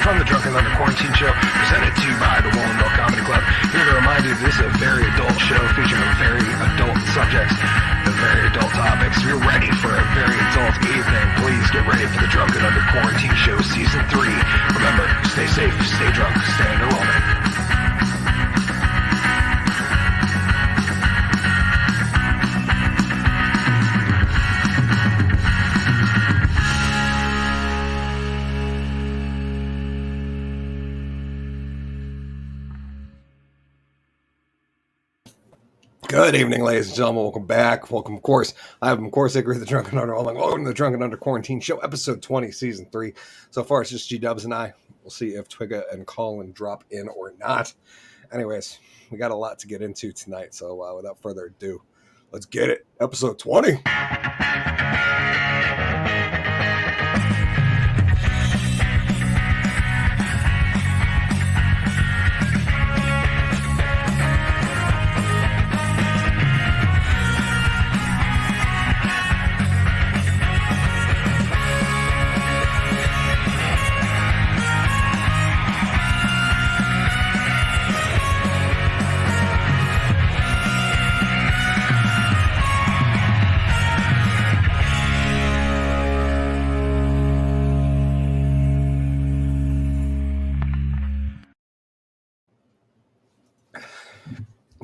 from the Drunken Under Quarantine Show, presented to you by the Woolen Comedy Club. Here to remind you this is a very adult show featuring very adult subjects and very adult topics. If you're ready for a very adult evening, please get ready for the Drunken Under Quarantine Show Season 3. Remember, stay safe, stay drunk, stay underwhelming. Good evening, ladies and gentlemen. Welcome back. Welcome, of course. I'm, of course, Hickory, the Drunken Underwhelming. Welcome to the Drunken Under Quarantine Show, Episode 20, Season 3. So far, it's just G-Dubs and I. We'll see if Twigga and Collen drop in or not. Anyways, we got a lot to get into tonight, so without further ado, let's get it. Episode 20.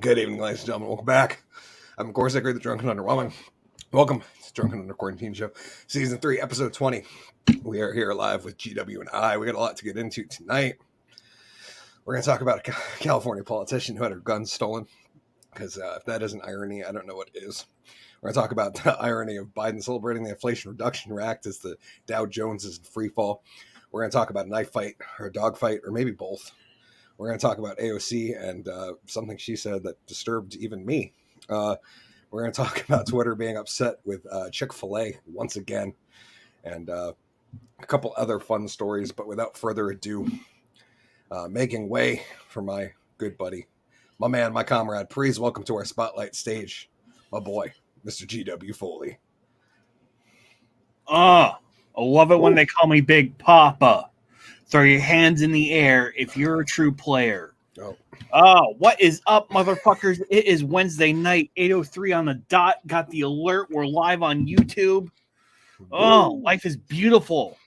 Good evening, ladies and gentlemen. Welcome back. I'm, of course, Hickory, the Drunken Underwhelming. Welcome to Drunken Under Quarantine Show, Season 3, Episode 20. We are here live with GW and I. We got a lot to get into tonight. We're going to talk about a California politician who had her guns stolen, because if that isn't irony, I don't know what is. We're going to talk about the irony of Biden celebrating the Inflation Reduction Act as the Dow Jones is in free fall. We're going to talk about a knife fight or a dog fight, or maybe both. We're going to talk about AOC and something she said that disturbed even me. We're going to talk about Twitter being upset with Chick-fil-A once again, and a couple other fun stories. But without further ado, making way for my good buddy, my man, my comrade, please welcome to our spotlight stage, my boy, Mr. G.W. Foley. I love it when they call me Big Papa. Throw your hands in the air if you're a true player. What is up, motherfuckers? It is Wednesday night, 8:03 on the dot. Got the alert. We're live on YouTube. Oh, life is beautiful.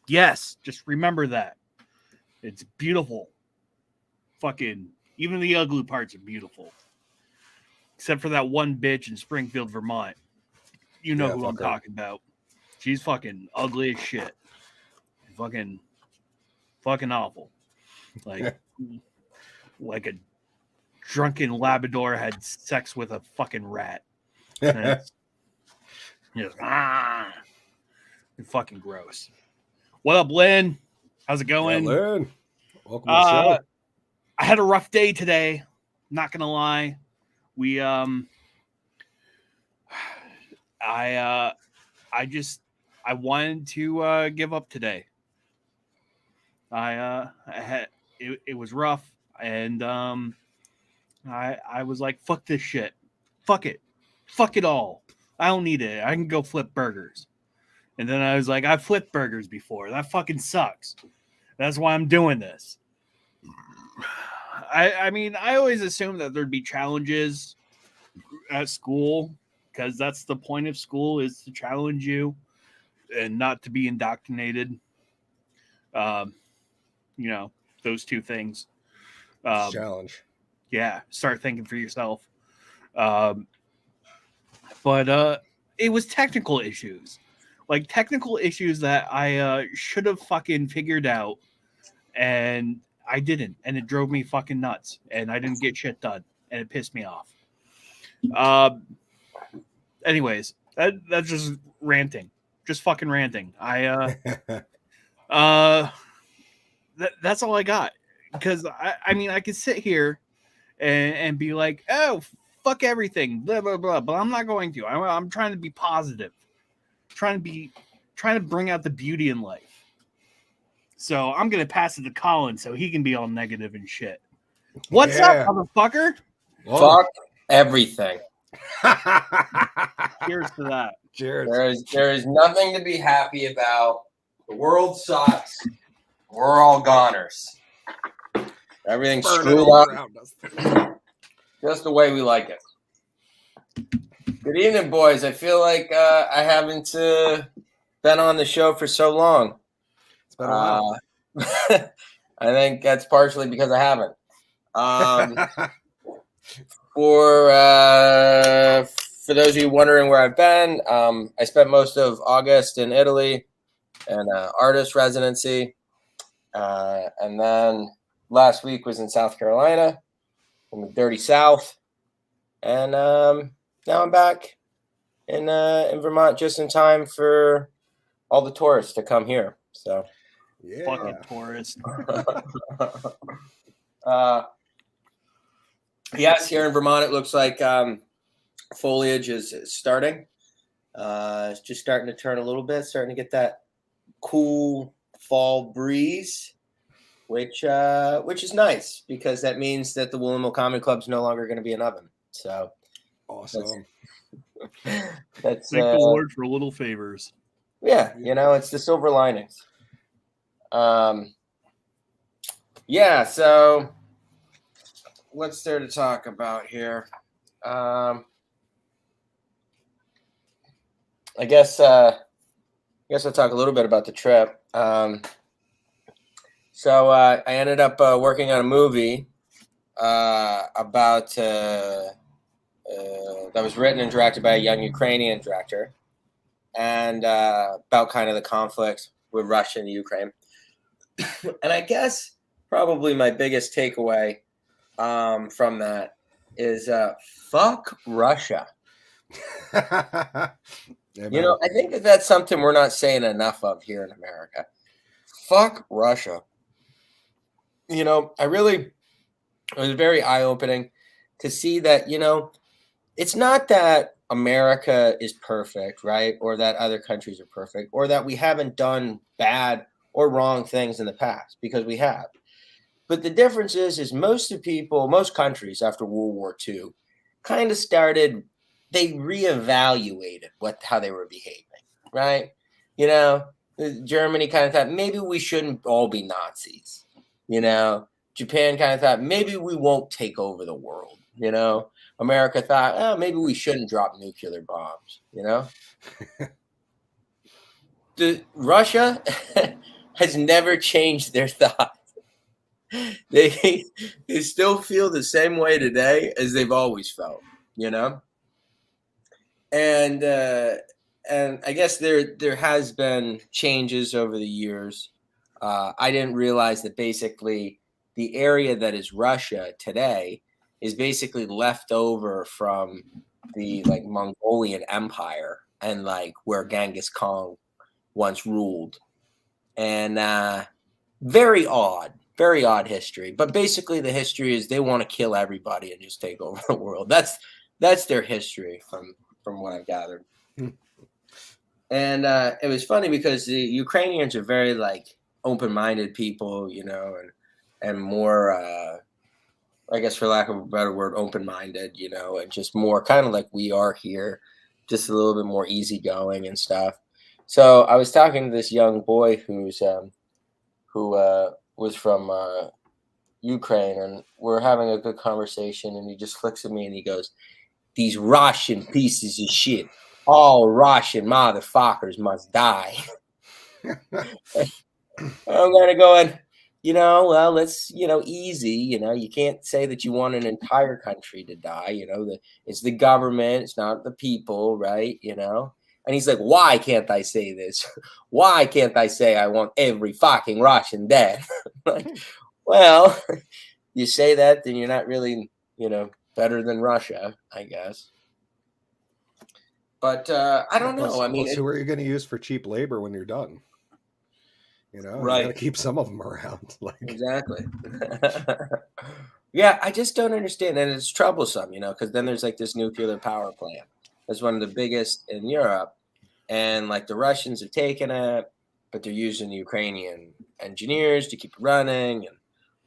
Yes, just remember that. It's beautiful. Fucking, even the ugly parts are beautiful. Except for that one bitch in Springfield, Vermont. You know who I'm talking about. She's fucking ugly as shit. Fucking awful. Like a drunken Labrador had sex with a fucking rat. It's fucking gross. What up, Lynn? How's it going? Yeah, Lynn. Welcome to the show. I had a rough day today. Not gonna lie. I wanted to give up today. It was rough, and I was like, fuck this shit, fuck it all. I don't need it. I can go flip burgers. And then I was like, I've flipped burgers before. That fucking sucks. That's why I'm doing this. I mean, I always assumed that there'd be challenges at school, because that's the point of school, is to challenge you and not to be indoctrinated. Those two things. Challenge. Yeah, start thinking for yourself. But it was technical issues. Like technical issues that I should have fucking figured out, and I didn't. And it drove me fucking nuts. And I didn't get shit done. And it pissed me off. Anyways, that's just ranting. Just fucking ranting. That's all I got, because I mean, I could sit here and be like, oh, fuck everything, blah blah blah, but I'm not going to. I'm trying to be positive, trying to bring out the beauty in life. So I'm gonna pass it to Collen so he can be all negative and shit. What's up, motherfucker? Whoa. Fuck everything. Cheers to that. Cheers. There is nothing to be happy about. The world sucks. We're all goners. Everything's Burn it screwed all up around us. just the way we like it. Good evening, boys. I feel like I haven't been on the show for so long. It's been a while. I think that's partially because I haven't. For those of you wondering where I've been, I spent most of August in Italy and artist residency. And then last week was in South Carolina, in the dirty South. And now I'm back in Vermont just in time for all the tourists to come here. So, Yeah. Fucking tourist. Yes, here in Vermont, it looks like foliage is starting. It's just starting to turn a little bit, starting to get that cool fall breeze, which is nice because that means that the Woolen Comedy Club is no longer going to be an oven. So Awesome. that's Thank the Lord for little favors. yeah, it's the silver linings. Yeah, so what's there to talk about here? I guess I'll talk a little bit about the trip. So I ended up working on a movie about that was written and directed by a young Ukrainian director, and about kind of the conflict with Russia and Ukraine. And I guess probably my biggest takeaway from that is fuck Russia. I think that's something we're not saying enough of here in America. Fuck Russia. It was very eye-opening to see that, it's not that America is perfect, right? Or that other countries are perfect, or that we haven't done bad or wrong things in the past, because we have. But the difference is most countries after World War II kind of they reevaluated how they were behaving, right? Germany kind of thought maybe we shouldn't all be Nazis. Japan kind of thought maybe we won't take over the world. America thought, maybe we shouldn't drop nuclear bombs. Russia has never changed their thought. They still feel the same way today as they've always felt, And I guess there has been changes over the years. I didn't realize that basically the area that is Russia today is basically left over from the Mongolian Empire and where Genghis Khan once ruled. And very odd history. But basically the history is they want to kill everybody and just take over the world. That's their history from what I've gathered. And it was funny because the Ukrainians are very open-minded people, and more I guess for lack of a better word, open-minded, and just more kind of like we are here, just a little bit more easygoing and stuff. So I was talking to this young boy who was from Ukraine, and we're having a good conversation, and he just looks at me and he goes, "These Russian pieces of shit, all Russian motherfuckers must die." I'm kind of going, well, let's, easy, you can't say that you want an entire country to die, it's the government, it's not the people, right? And he's like, why can't I say this? Why can't I say I want every fucking Russian dead? Well, you say that, then you're not really, better than Russia, I guess. But I don't know. I mean, who are you going to use for cheap labor when you're done? Right. You got to keep some of them around. Exactly. Yeah, I just don't understand, and it's troublesome, because then there's this nuclear power plant. It's one of the biggest in Europe, and the Russians have taken it, but they're using the Ukrainian engineers to keep it running, and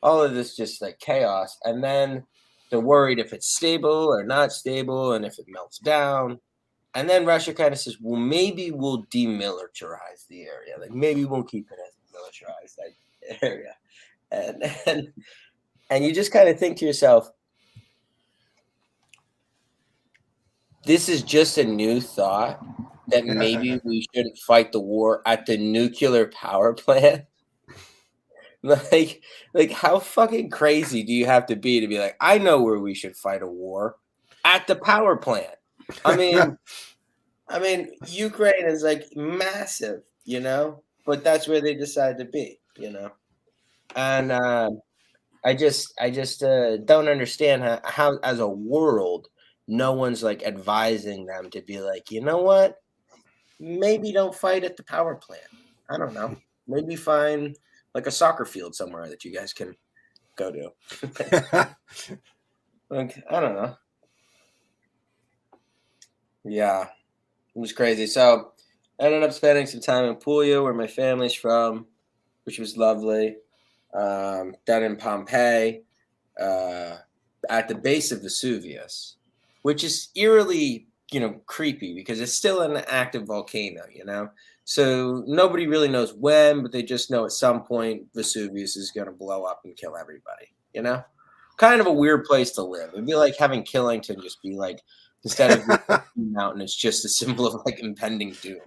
all of this just chaos. And then they're worried if it's stable or not stable, and if it melts down. And then Russia kind of says, well, maybe we'll demilitarize the area. Maybe we'll keep it as militarized. area, and you just kind of think to yourself, this is just a new thought that maybe we shouldn't fight the war at the nuclear power plant. Like how fucking crazy do you have to be like, I know where we should fight a war, at the power plant. I mean, Ukraine is like massive, but that's where they decide to be, and I just don't understand how as a world, no one's like advising them to be like, you know what, maybe don't fight at the power plant. I don't know, maybe find like a soccer field somewhere that you guys can go to. Like, I don't know. Yeah, it was crazy. So I ended up spending some time in Puglia, where my family's from, which was lovely. Down in Pompeii, at the base of Vesuvius, which is eerily, creepy because it's still an active volcano, So nobody really knows when, but they just know at some point Vesuvius is going to blow up and kill everybody, Kind of a weird place to live. It'd be like having Killington just be like, instead of the mountain, it's just a symbol of like impending doom,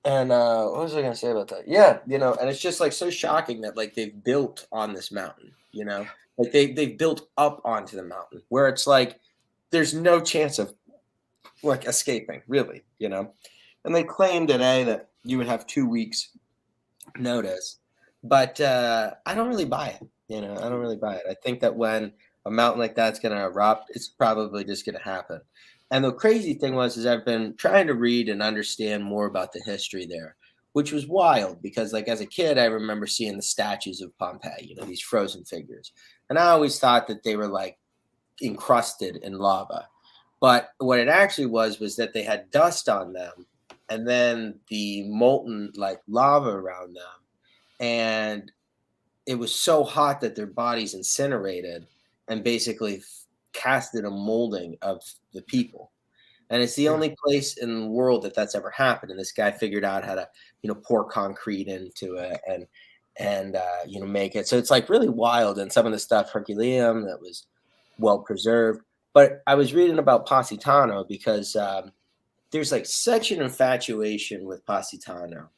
And what was I going to say about that? Yeah, and it's just like so shocking that like they've built on this mountain, like they've built up onto the mountain where it's like there's no chance of like escaping, really, And they claim today that you would have 2 weeks notice, but I don't really buy it. I don't really buy it. I think that when a mountain like that's going to erupt, it's probably just going to happen. And the crazy thing is I've been trying to read and understand more about the history there, which was wild because like as a kid, I remember seeing the statues of Pompeii, these frozen figures. And I always thought that they were like encrusted in lava. But what it actually was that they had dust on them and then the molten like lava around them. And it was so hot that their bodies incinerated and basically casted a molding of the people. And it's the only place in the world that's ever happened. And this guy figured out how to, pour concrete into it and make it. So it's like really wild. And some of the stuff, Herculeum, that was well preserved. But I was reading about Positano because there's like such an infatuation with Positano.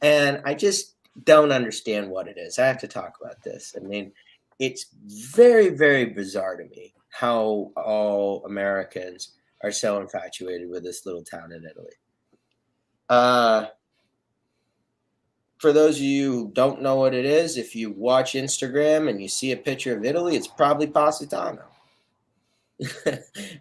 And I just don't understand what it is. I have to talk about this. I mean, it's very, very bizarre to me how all Americans are so infatuated with this little town in Italy. For those of you who don't know what it is, if you watch Instagram and you see a picture of Italy, it's probably Positano.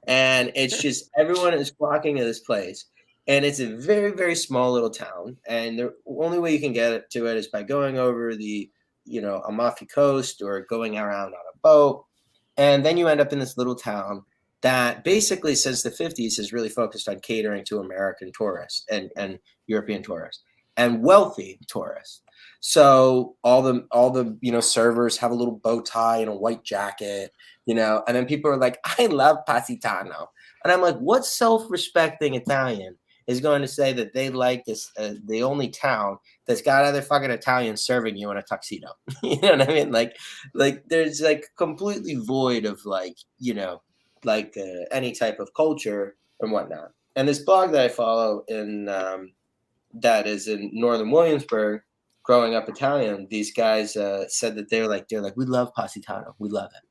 And it's just everyone is flocking to this place. And it's a very, very small little town. And the only way you can get to it is by going over the Amalfi Coast or going around on a boat. And then you end up in this little town that basically since the 50s has really focused on catering to American tourists and European tourists and wealthy tourists. So all the servers have a little bow tie and a white jacket, and then people are like, I love Positano. And I'm like, what self-respecting Italian is going to say that they like this, the only town that's got other fucking Italians serving you in a tuxedo? You know what I mean? Like there's like completely void of any type of culture and whatnot. And this blog that I follow in that is in northern Williamsburg, growing up Italian, these guys said that they're like, we love Positano, we love it.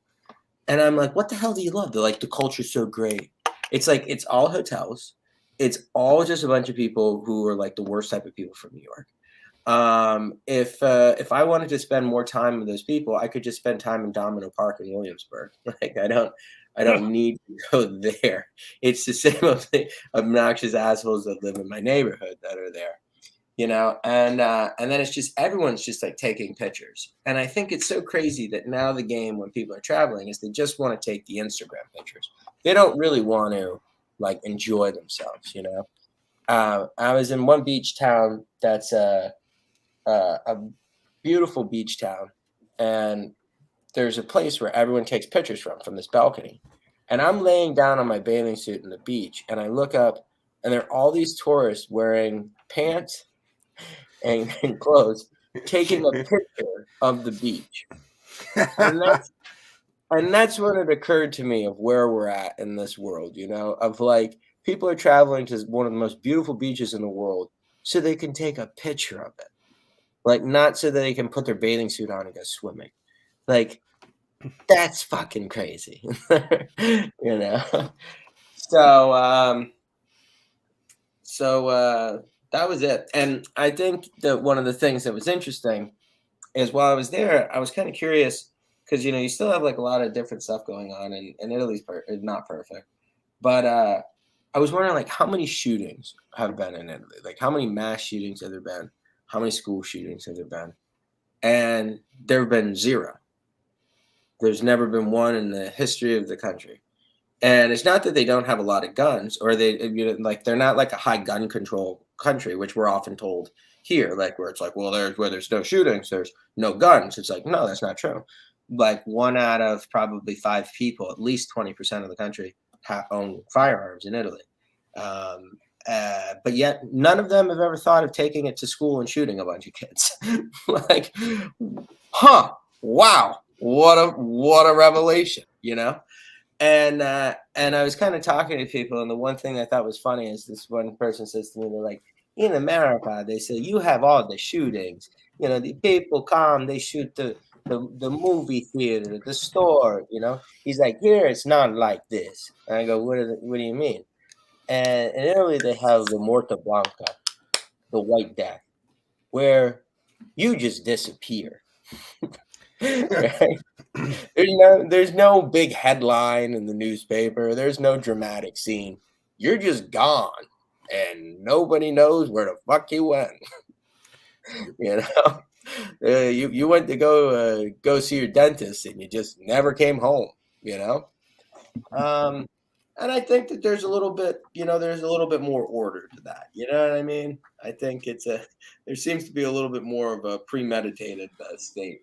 And I'm like, what the hell do you love? They're like, the culture's so great. It's like it's all hotels. It's all just a bunch of people who are like the worst type of people from New York. If I wanted to spend more time with those people, I could just spend time in Domino Park in Williamsburg. Like I don't need to go there. It's the same of the obnoxious assholes that live in my neighborhood that are there, and then it's just everyone's just like taking pictures. And I think it's so crazy that now the game when people are traveling is they just want to take the Instagram pictures. They don't really want to like enjoy themselves, I was in one beach town that's a beautiful beach town, and there's a place where everyone takes pictures from this balcony. And I'm laying down on my bathing suit in the beach, and I look up and there are all these tourists wearing pants and clothes taking a picture of the beach. And that's when it occurred to me of where we're at in this world, you know, of like people are traveling to one of the most beautiful beaches in the world so they can take a picture of it. Like, not so that they can put their bathing suit on and go swimming. Like, that's fucking crazy. You know? So that was it. And I think that one of the things that was interesting is while I was there, I was kind of curious because, you know, you still have like a lot of different stuff going on, and Italy's not perfect. But I was wondering, like, how many shootings have been in Italy? Like, how many mass shootings have there been? How many school shootings have there been? And there have been zero. There's never been one in the history of the country. And it's not that they don't have a lot of guns, or they, you know, like, they're not like a high gun control country, which we're often told here, like, where it's like, well, where there's no shootings, there's no guns. It's like, no, that's not true. Like, 1 out of probably 5 people, at least 20% of the country, own firearms in Italy. But yet none of them have ever thought of taking it to school and shooting a bunch of kids. Like, wow, what a revelation, you know? And I was kind of talking to people, and the one thing I thought was funny is this one person says to me, they're like, in America, they say, you have all the shootings. You know, the people come, they shoot the movie theater, the store, you know. He's like, here, it's not like this. And I go, what do you mean? And in Italy, they have the Morte Blanca, the White Death, where you just disappear. Right? There's no big headline in the newspaper. There's no dramatic scene. You're just gone, and nobody knows where the fuck you went. You know, you went to go see your dentist, and you just never came home. You know, and I think that there's a little bit, you know, there's a little bit more order to that. You know what I mean? I think there seems to be a little bit more of a premeditated state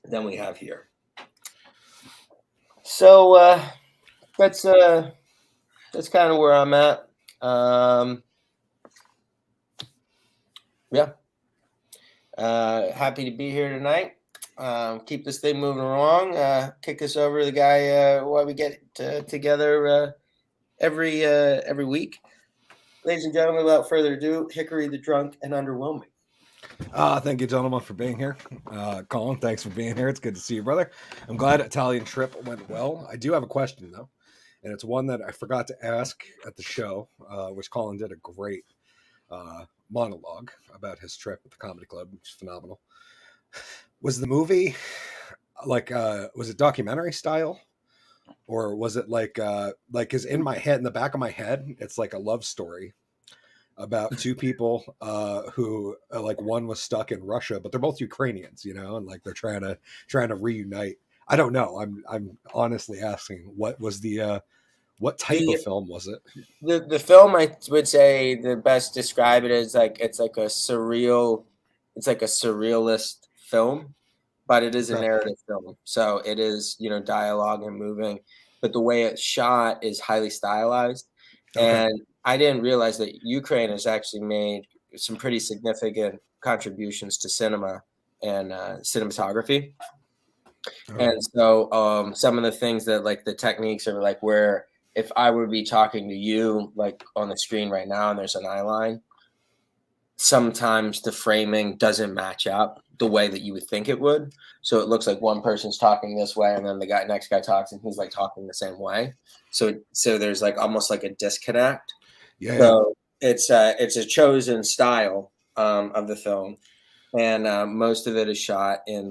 than we have here. So that's kind of where I'm at. Yeah. Happy to be here tonight. Keep this thing moving along. Kick us over to the guy while we get together every week. Ladies and gentlemen, without further ado, Hickory the Drunk and Underwhelming. Thank you, gentlemen, for being here. Colin, thanks for being here. It's good to see you, brother. I'm glad Italian trip went well. I do have a question, though, and it's one that I forgot to ask at the show, which Colin did a great monologue about his trip at the comedy club, which is phenomenal. Was the movie like was it documentary style, or was it like is in my head, in the back of my head, it's like a love story about two people who like one was stuck in Russia, but they're both Ukrainians, you know, and like they're trying to reunite. I don't know. I'm honestly asking, what was what type of film was it? The film, I would say, the best describe it as like it's like a surrealist film, but it is a narrative film. So it is, you know, dialogue and moving, but the way it's shot is highly stylized. Okay. And I didn't realize that Ukraine has actually made some pretty significant contributions to cinema and cinematography. Okay. And so some of the things that, like, the techniques are like, where if I would be talking to you like on the screen right now and there's an eye line, sometimes the framing doesn't match up the way that you would think it would. So it looks like one person's talking this way, and then the next guy talks and he's like talking the same way. So there's like almost like a disconnect. Yeah. So it's a chosen style of the film, and most of it is shot in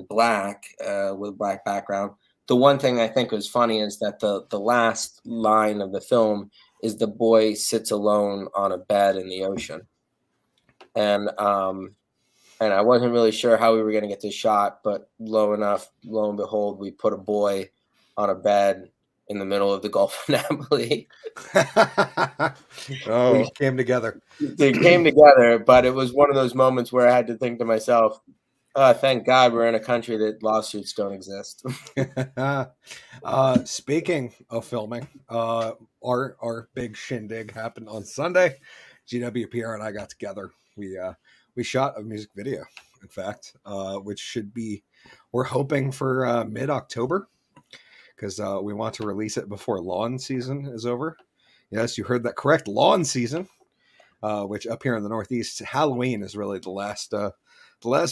black with black background. The one thing I think was funny is that the last line of the film is the boy sits alone on a bed in the ocean. And I wasn't really sure how we were going to get this shot, but lo and behold, we put a boy on a bed in the middle of the Gulf of Napoli. Oh, it came together. It came together, but it was one of those moments where I had to think to myself, Thank God we're in a country that lawsuits don't exist. Speaking of filming, our big shindig happened on Sunday. GWPR and I got together. We shot a music video, in fact, which should be, we're hoping for mid-October, because we want to release it before lawn season is over. Yes, you heard that correct. Lawn season, which up here in the Northeast, Halloween is really the last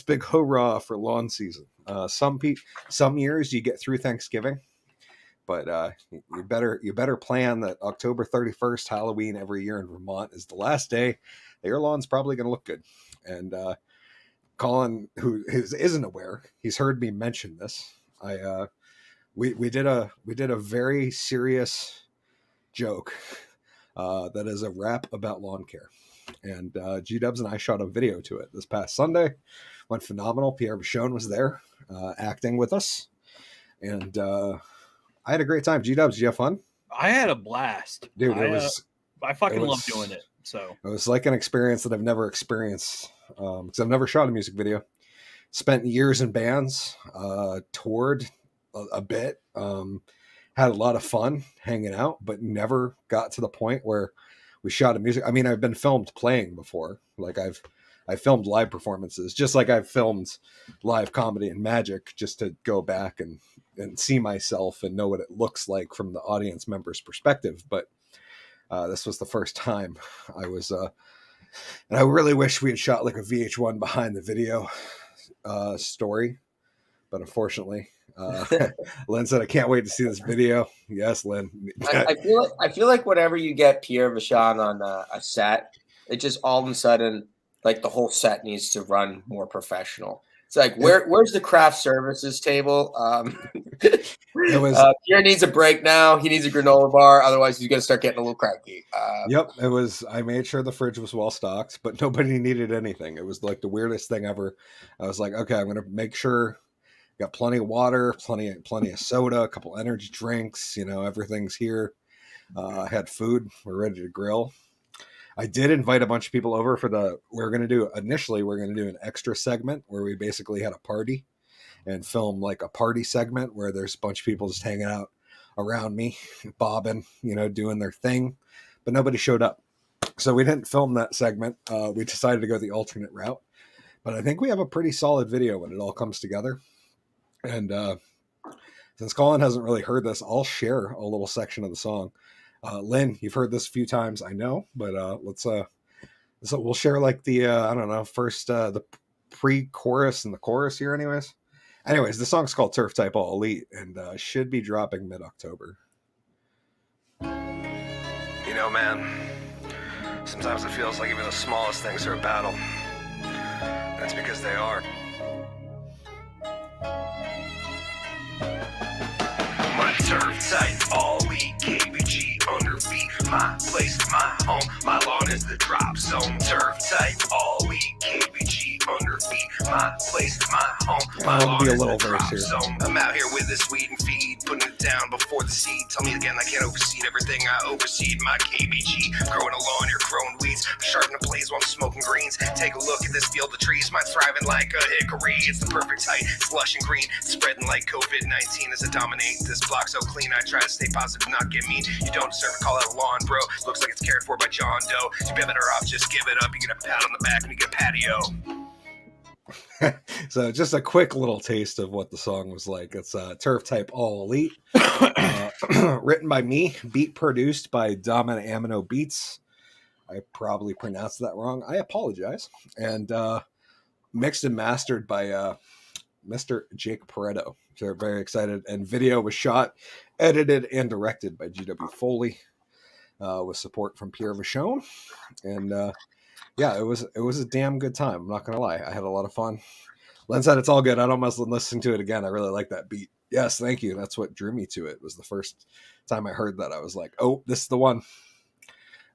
big hurrah for lawn season. Some years you get through Thanksgiving, but you better plan that October 31st, Halloween every year in Vermont, is the last day that your lawn's probably going to look good. And Collen, who isn't aware, he's heard me mention this. We did a very serious joke that is a rap about lawn care. And G-Dubs and I shot a video to it this past Sunday. Went phenomenal. Pierre Vachon was there acting with us. And I had a great time. G-Dubs, did you have fun? I had a blast. Dude, I fucking love doing it. So it was like an experience that I've never experienced, because I've never shot a music video. Spent years in bands, toured a bit, had a lot of fun hanging out, but never got to the point where we shot a music. I mean, I've been filmed playing before. Like I filmed live performances, just like I've filmed live comedy and magic, just to go back and see myself and know what it looks like from the audience member's perspective. But this was the first time I was, and I really wish we had shot like a VH1 behind the video story, but unfortunately, Lynn said, I can't wait to see this video. Yes, Lynn. I feel like whenever you get Pierre Vachon on a set, it just all of a sudden, like the whole set needs to run more professional. It's like, where's the craft services table? Pierre needs a break now. He needs a granola bar. Otherwise, he's going to start getting a little cranky. Yep. I made sure the fridge was well stocked, but nobody needed anything. It was like the weirdest thing ever. I was like, okay, I'm going to make sure got plenty of water, plenty of soda, a couple energy drinks, everything's here. I had food. We're ready to grill. I did invite a bunch of people over we're going to do an extra segment where we basically had a party and film like a party segment where there's a bunch of people just hanging out around me, bobbing, doing their thing, but nobody showed up. So we didn't film that segment. We decided to go the alternate route, but I think we have a pretty solid video when it all comes together. And since Collen hasn't really heard this, I'll share a little section of the song. Lynn, you've heard this a few times, I know, but we'll share like the first the pre-chorus and the chorus here. Anyways, the song's called Turf Type All Elite and should be dropping mid-October. Man, sometimes it feels like even the smallest things are a battle. That's because they are. My turf type, all elite, KBG, underbeat, my place, my home, my lawn is the drop zone. Turf type, all elite, KBG, underbeat, my place, my home, my lawn is the drop zone. I'm out here with this weed and feed, putting it down before the seed. Tell me again, I can't overseed everything I overseed. My KBG, growing a lawn, you're growing weeds. I'm sharpening a blaze while I'm smoking greens. Take a look at this field of trees, mine's thriving like a hickory. It's the perfect height, it's lush and green, it's spreading like COVID-19 as I dominate this block so clean. I try to stay positive, not get mean. You don't deserve to call it a lawn, bro. Looks like it's cared for by John Doe. You'd be better off, just give it up. You get a pat on the back and you get a patio. So just a quick little taste of what the song was like. It's Turf Type All Elite, written by me, beat produced by Domina Amino Beats. I probably pronounced that wrong. I apologize. And mixed and mastered by Mr. Jake Pareto. So we're very excited. And video was shot, edited, and directed by GW Foley, with support from Pierre Vachon. And yeah, it was a damn good time. I'm not gonna lie, I had a lot of fun. Len said it's all good. I'd almost listen to it again. I really like that beat. Yes, thank you. That's what drew me to it. It was the first time I heard that. I was like, oh, this is the one.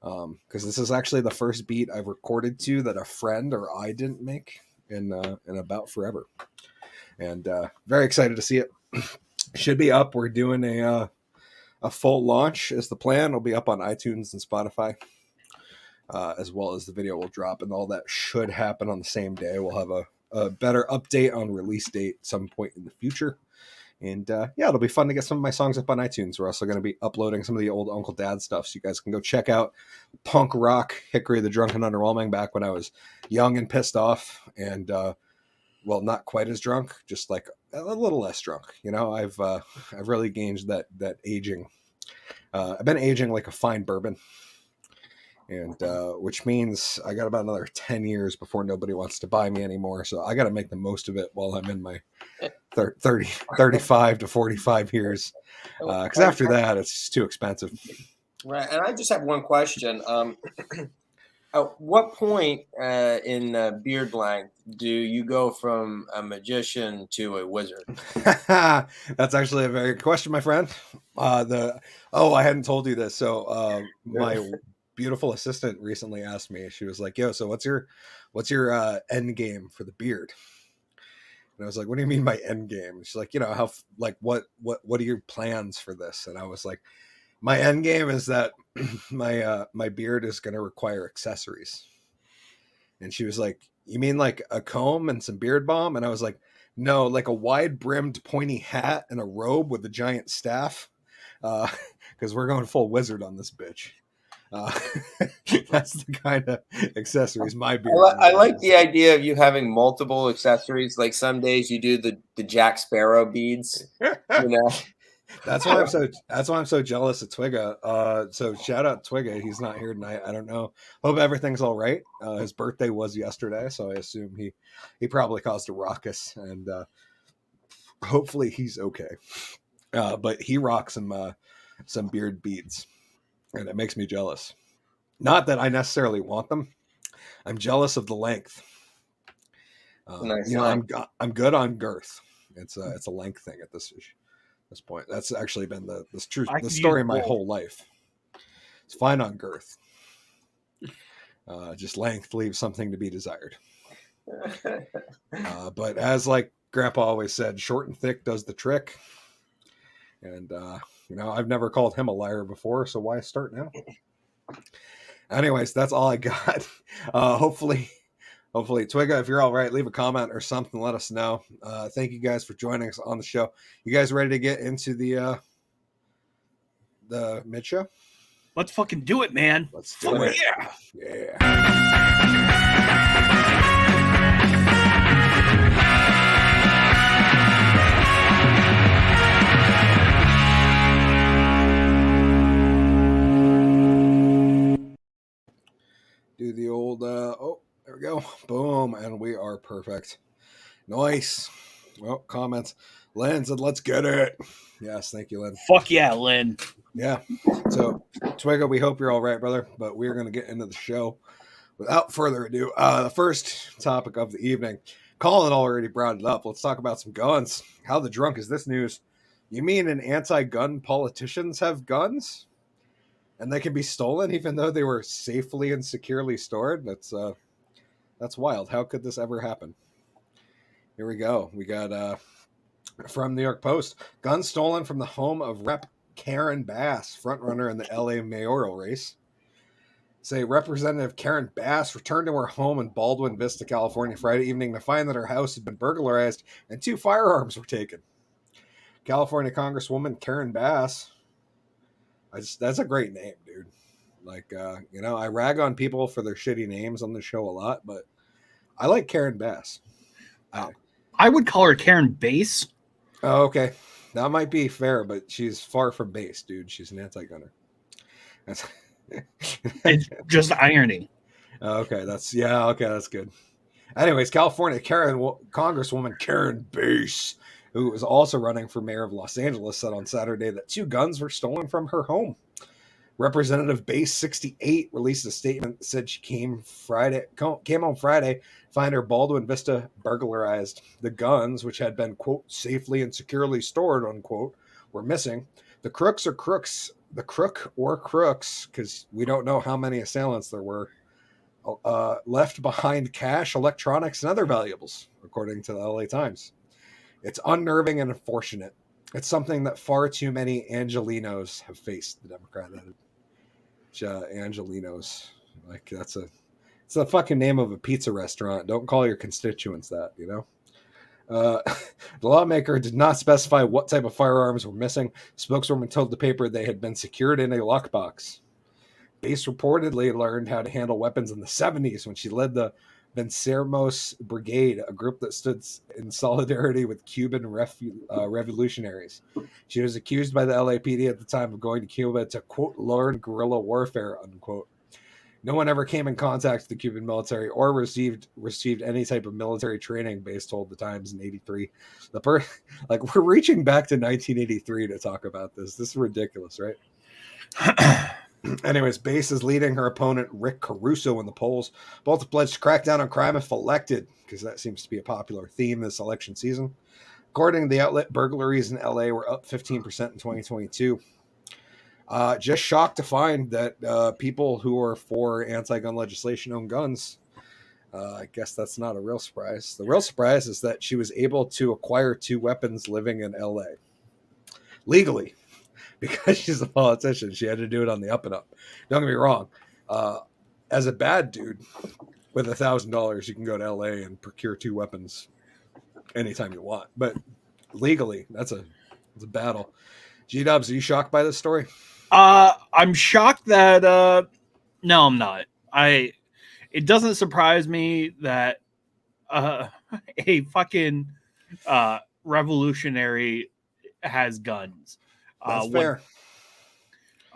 Because this is actually the first beat I've recorded to that a friend or I didn't make in about forever. And very excited to see it. Should be up. We're doing a full launch is the plan. It'll be up on iTunes and Spotify, as well as the video will drop, and all that should happen on the same day. We'll have a a better update on release date at some point in the future. And yeah, it'll be fun to get some of my songs up on iTunes. We're also going to be uploading some of the old Uncle Dad stuff, so you guys can go check out punk rock Hickory the Drunk and Underwhelming back when I was young and pissed off, and well, not quite as drunk, just like a little less drunk. You know, I've really gained that aging. I've been aging like a fine bourbon, and which means I got about another 10 years before nobody wants to buy me anymore. So I got to make the most of it while I'm in my 35 to 45 years, because after that it's just too expensive. Right. And I just have one question. At what point in beard length do you go from a magician to a wizard? That's actually a very good question, my friend. I hadn't told you this. So my beautiful assistant recently asked me. She was like, "Yo, so what's your end game for the beard?" And I was like, "What do you mean by end game?" She's like, "You know, how like what are your plans for this?" And I was like, "My end game is that my beard is going to require accessories." And she was like, "You mean like a comb and some beard balm?" And I was like, "No, like a wide brimmed pointy hat and a robe with a giant staff, because we're going full wizard on this bitch." That's the kind of accessories my beard. I like the idea of you having multiple accessories. Like some days you do the Jack Sparrow beads. You know, that's why I'm so jealous of Twigga. So shout out Twigga. He's not here tonight. I don't know. Hope everything's all right. His birthday was yesterday, so I assume he probably caused a ruckus, and hopefully he's okay. But he rocks some beard beads, and it makes me jealous. Not that I necessarily want them. I'm jealous of the length. Nice you know, length. I'm good on girth. It's a length thing at this point. That's actually been the story of my whole life. It's fine on girth. Just length leaves something to be desired. But as like Grandpa always said, short and thick does the trick. And you know, I've never called him a liar before, so why start now? Anyways, that's all I got. Hopefully, Twigga, if you're all right, leave a comment or something. Let us know. Thank you guys for joining us on the show. You guys ready to get into the mid show? Let's fucking do it, man. Let's do it. Yeah. Do the old there we go, boom, and we are perfect. Nice. Well, comments. Lynn said, "Let's get it." Yes, thank you, Lynn. Fuck yeah, Lynn. Yeah. So, Twigga, we hope you're all right, brother. But we're gonna get into the show without further ado. The first topic of the evening. Collen already brought it up. Let's talk about some guns. How the drunk is this news? You mean an anti-gun politicians have guns? And they can be stolen even though they were safely and securely stored? That's wild. How could this ever happen? Here we go. We got from New York Post. Guns stolen from the home of Rep. Karen Bass, frontrunner in the LA mayoral race. Say Representative Karen Bass returned to her home in Baldwin Vista, California, Friday evening to find that her house had been burglarized and 2 firearms were taken. California Congresswoman Karen Bass. That's a great name, dude. Like, you know, I rag on people for their shitty names on the show a lot, but I like Karen Bass. I would call her Karen Bass. Oh, okay. That might be fair, but she's far from base, dude. She's an anti-gunner. It's just irony. Okay, that's good. Anyways, California Congresswoman Karen Bass, who was also running for mayor of Los Angeles, said on Saturday that 2 guns were stolen from her home. Representative Bass 68 released a statement that said she came home Friday, find her Baldwin Vista burglarized. The guns, which had been, quote, safely and securely stored, unquote, were missing. The crook or crooks, because we don't know how many assailants there were, left behind cash, electronics, and other valuables, according to the LA Times. It's unnerving and unfortunate. It's something that far too many Angelinos have faced, the Democrat added. Angelinos, like that's It's the fucking name of a pizza restaurant. Don't call your constituents that, you know? The lawmaker did not specify what type of firearms were missing. Spokeswoman told the paper they had been secured in a lockbox. Base reportedly learned how to handle weapons in the 70s when she led the Venceremos Brigade, a group that stood in solidarity with Cuban revolutionaries. She was accused by the LAPD at the time of going to Cuba to, quote, learn guerrilla warfare, unquote. No one ever came in contact with the Cuban military or received any type of military training, Base told the Times in 83. We're reaching back to 1983 to talk about this. This is ridiculous, right? Anyways, Base is leading her opponent, Rick Caruso, in the polls. Both have pledged to crack down on crime if elected, because that seems to be a popular theme this election season. According to the outlet, burglaries in LA were up 15% in 2022. Just shocked to find that people who are for anti-gun legislation own guns. I guess that's not a real surprise. The real surprise is that she was able to acquire 2 weapons living in LA legally. Because she's a politician, she had to do it on the up and up. Don't get me wrong. As a bad dude with $1,000, you can go to LA and procure 2 weapons anytime you want. But legally, it's a battle. G-Dubs, are you shocked by this story? I'm shocked that no, I'm not. It doesn't surprise me that a fucking revolutionary has guns. That's fair.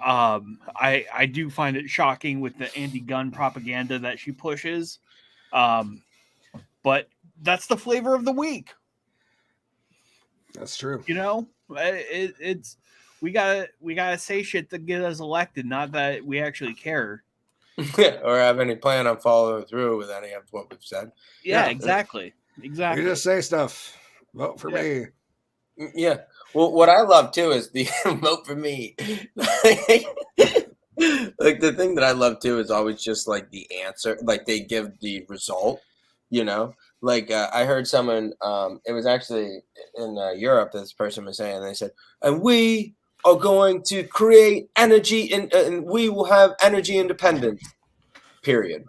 I do find it shocking with the anti-gun propaganda that she pushes. But that's the flavor of the week. That's true. You know, it's we gotta say shit to get us elected, not that we actually care or have any plan on following through with any of what we've said. Yeah, exactly. You just say stuff. Vote for me. Yeah. Well, what I love too is the vote for me. Like the thing that I love too is always just like the answer, like they give the result, you know. Like I heard someone, it was actually in Europe. This person was saying, they said, "And we are going to create energy, and we will have energy independence." Period.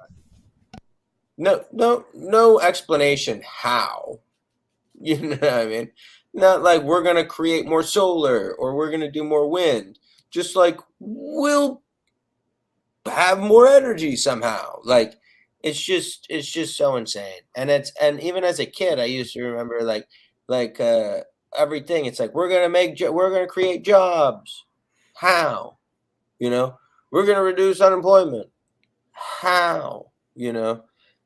No explanation how. You know what I mean? Not like we're going to create more solar or we're going to do more wind. Just like we'll have more energy somehow. Like it's just so insane. And even as a kid, I used to remember like everything. It's like we're going to create jobs. How? You know, we're going to reduce unemployment. How? You know,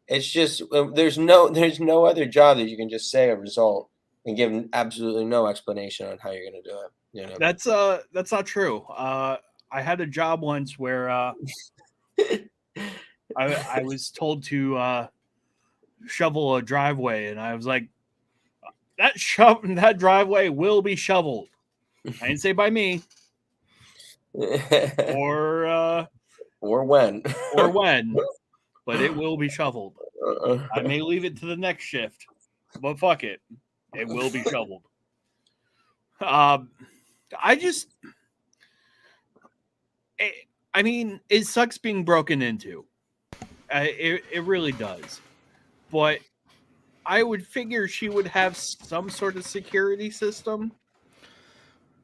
it's just there's no other job that you can just say a result and give absolutely no explanation on how you're going to do it. You know, that's not true. I had a job once where I was told to shovel a driveway, and I was like, that driveway will be shoveled. I didn't say by me, or when, but it will be shoveled. I may leave it to the next shift, but fuck it. It will be shoveled. It sucks being broken into. It really does. But I would figure she would have some sort of security system.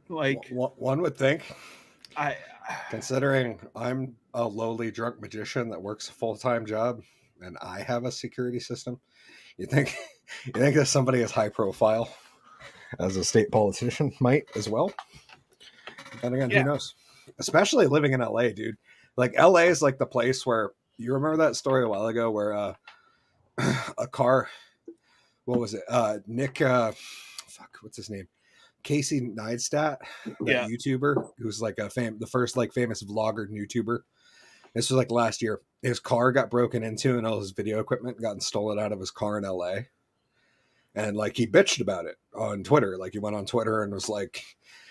Like one would think. Considering I'm a lowly drunk magician that works a full-time job and I have a security system, you think that somebody as high profile as a state politician might as well? And again, who knows? Especially living in LA, dude. Like LA is like the place where you remember that story a while ago where a car, what was it? Nick, what's his name? Casey Neistat, that YouTuber who's like the first like famous vlogger and YouTuber. This was like last year. His car got broken into and all his video equipment got stolen out of his car in LA. And like he bitched about it on Twitter. Like he went on Twitter and was like,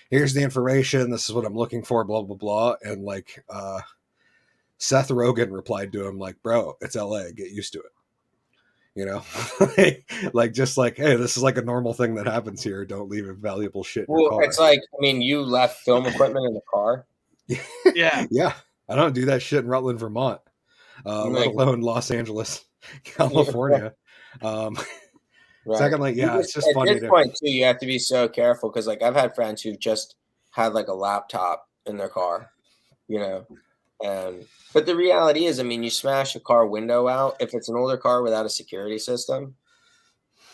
here's the information. This is what I'm looking for, blah, blah, blah. And like Seth Rogen replied to him like, bro, it's LA. Get used to it. You know, like just like, hey, this is like a normal thing that happens here. Don't leave valuable shit in your car. It's like, I mean, you left film equipment in the car. Yeah. Yeah. I don't do that shit in Rutland, Vermont. let alone Los Angeles, California. Right. Secondly, yeah, it's just funny. At this point, too, you have to be so careful because, like, I've had friends who just had like a laptop in their car, you know. But the reality is, I mean, you smash a car window out if it's an older car without a security system.